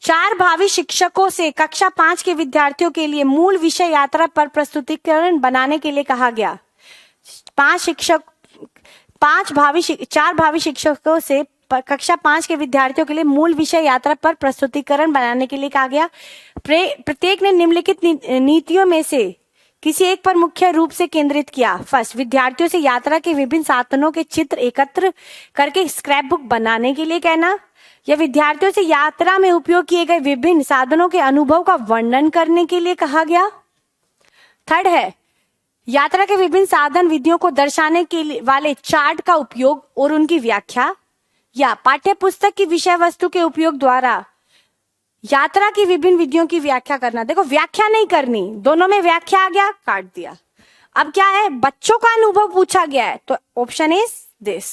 4 भावी शिक्षकों से कक्षा 5 के विद्यार्थियों के लिए मूल विषय यात्रा पर प्रस्तुतिकरण बनाने के लिए कहा गया। 4 भावी शिक्षकों से कक्षा 5 के विद्यार्थियों के लिए मूल विषय यात्रा पर प्रस्तुतिकरण बनाने के लिए कहा गया। प्रत्येक ने निम्नलिखित नीतियों में से किसी एक पर मुख्य रूप से केंद्रित किया। फर्स्ट, विद्यार्थियों से यात्रा के विभिन्न साधनों के चित्र एकत्र करके स्क्रैप बुक बनाने के लिए कहना, या विद्यार्थियों से यात्रा में उपयोग किए गए विभिन्न साधनों के अनुभव का वर्णन करने के लिए कहा गया। थर्ड है, यात्रा के विभिन्न साधन विधियों को दर्शाने के लिए वाले चार्ट का उपयोग और उनकी व्याख्या, या पाठ्य पुस्तक की विषय वस्तु के उपयोग द्वारा यात्रा की विभिन्न विधियों की व्याख्या करना। देखो, व्याख्या नहीं करनी, दोनों में व्याख्या आ गया, काट दिया। अब क्या है, बच्चों का अनुभव पूछा गया है, तो option is this.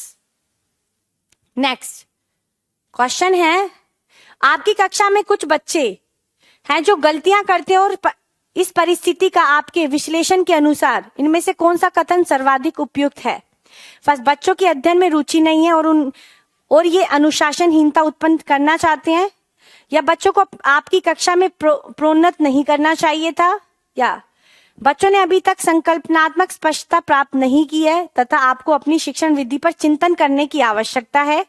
Next question है, आपकी कक्षा में कुछ बच्चे हैं जो गलतियां करते हैं और इस परिस्थिति का आपके विश्लेषण के अनुसार इनमें से कौन सा कथन सर्वाधिक उपयुक्त है। फर्स्ट, बच्चों की अध्ययन में रुचि नहीं है और ये अनुशासनहीनता उत्पन्न करना चाहते हैं, या बच्चों को आपकी कक्षा में प्रोन्नत नहीं करना चाहिए था, या बच्चों ने अभी तक संकल्पनात्मक स्पष्टता प्राप्त नहीं की है तथा आपको अपनी शिक्षण विधि पर चिंतन करने की आवश्यकता है,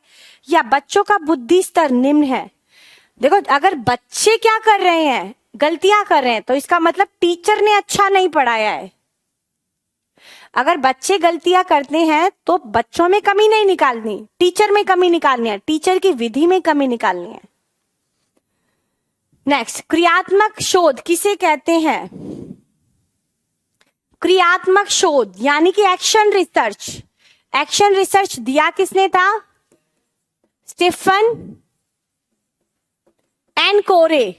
या बच्चों का बुद्धि स्तर निम्न है। देखो, अगर बच्चे क्या कर रहे हैं, गलतियां कर रहे हैं, तो इसका मतलब टीचर ने अच्छा नहीं पढ़ाया है। अगर बच्चे गलतियां करते हैं तो बच्चों में कमी नहीं निकालनी, टीचर में कमी निकालनी है, टीचर की विधि में कमी निकालनी है। नेक्स्ट, क्रियात्मक शोध किसे कहते हैं। क्रियात्मक शोध यानी कि एक्शन रिसर्च। एक्शन रिसर्च दिया किसने था, स्टीफन एंड कोरे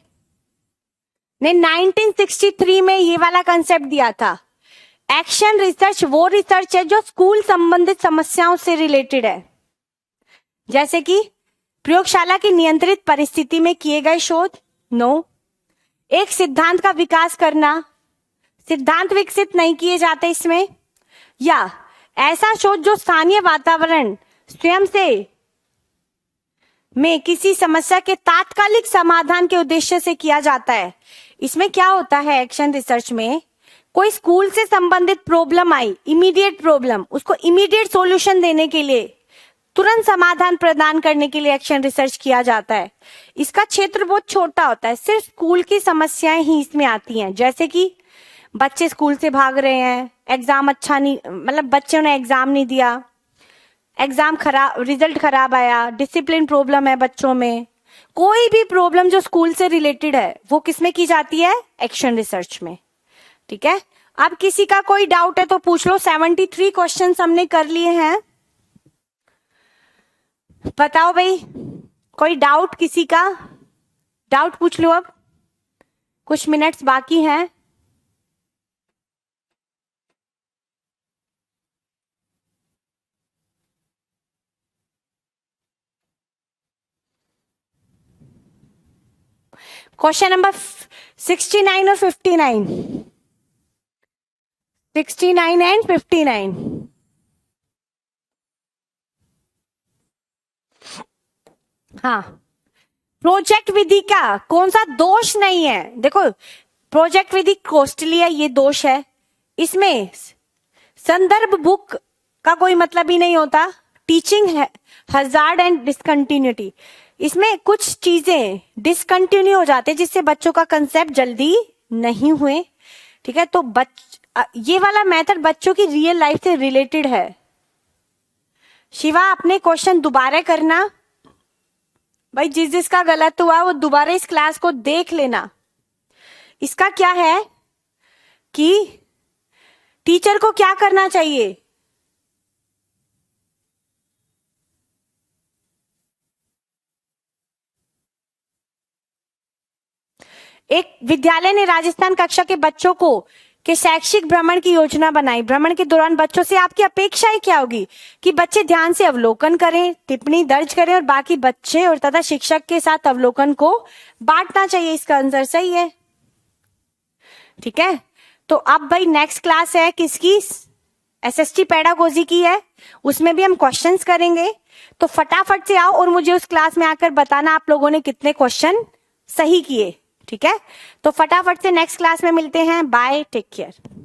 ने 1963 में ये वाला कंसेप्ट दिया था। एक्शन रिसर्च वो रिसर्च है जो स्कूल संबंधित समस्याओं से रिलेटेड है, जैसे कि प्रयोगशाला की नियंत्रित परिस्थिति में किए गए शोध। नो, एक सिद्धांत का विकास करना, सिद्धांत विकसित नहीं किए जाते इसमें, या ऐसा शोध जो स्थानीय वातावरण स्वयं से में किसी समस्या के तात्कालिक समाधान के उद्देश्य से किया जाता है। इसमें क्या होता है, एक्शन रिसर्च में कोई स्कूल से संबंधित प्रॉब्लम आई, इमीडिएट प्रॉब्लम, उसको इमीडिएट सॉल्यूशन देने के लिए, तुरंत समाधान प्रदान करने के लिए एक्शन रिसर्च किया जाता है। इसका क्षेत्र बहुत छोटा होता है, सिर्फ स्कूल की समस्याएं ही इसमें आती हैं, जैसे कि बच्चे स्कूल से भाग रहे हैं, एग्जाम अच्छा नहीं, मतलब बच्चों ने एग्जाम नहीं दिया, एग्जाम खराब, रिजल्ट खराब आया, डिसिप्लिन प्रॉब्लम है बच्चों में, कोई भी प्रॉब्लम जो स्कूल से रिलेटेड है वो किसमें की जाती है, एक्शन रिसर्च में। ठीक है, अब किसी का कोई डाउट है तो पूछ लो। 73 क्वेश्चन हमने कर लिए हैं। बताओ भाई, कोई डाउट किसी का? डाउट पूछ लो, अब कुछ मिनट्स बाकी हैं। क्वेश्चन नंबर 69 और 59, 69 एंड 59। हाँ, प्रोजेक्ट विधि का कौन सा दोष नहीं है? देखो, प्रोजेक्ट विधि कॉस्टली है, ये दोष है। इसमें संदर्भ बुक का कोई मतलब ही नहीं होता। टीचिंग है हजार्ड एंड डिसकंटिन्यूटी, इसमें कुछ चीजें डिसकंटिन्यू हो जाते हैं जिससे बच्चों का कंसेप्ट जल्दी नहीं हुए। ठीक है, तो ये वाला मेथड बच्चों की रियल लाइफ से रिलेटेड है। शिवा, अपने क्वेश्चन दोबारा करना भाई, जिसका गलत हुआ वो दोबारा इस क्लास को देख लेना। इसका क्या है कि टीचर को क्या करना चाहिए? एक विद्यालय ने राजस्थान कक्षा के बच्चों को के शैक्षिक भ्रमण की योजना बनाई। भ्रमण के दौरान बच्चों से आपकी अपेक्षाएं क्या होगी? कि बच्चे ध्यान से अवलोकन करें, टिप्पणी दर्ज करें और बाकी बच्चे और तथा शिक्षक के साथ अवलोकन को बांटना चाहिए। इसका आंसर सही है। ठीक है, तो अब भाई नेक्स्ट क्लास है किसकी? एसएसटी पेडागोजी की है, उसमें भी हम क्वेश्चंस करेंगे। तो फटाफट से आओ और मुझे उस क्लास में आकर बताना आप लोगों ने कितने क्वेश्चन सही किए। ठीक है, तो फटाफट से नेक्स्ट क्लास में मिलते हैं। Bye, take care.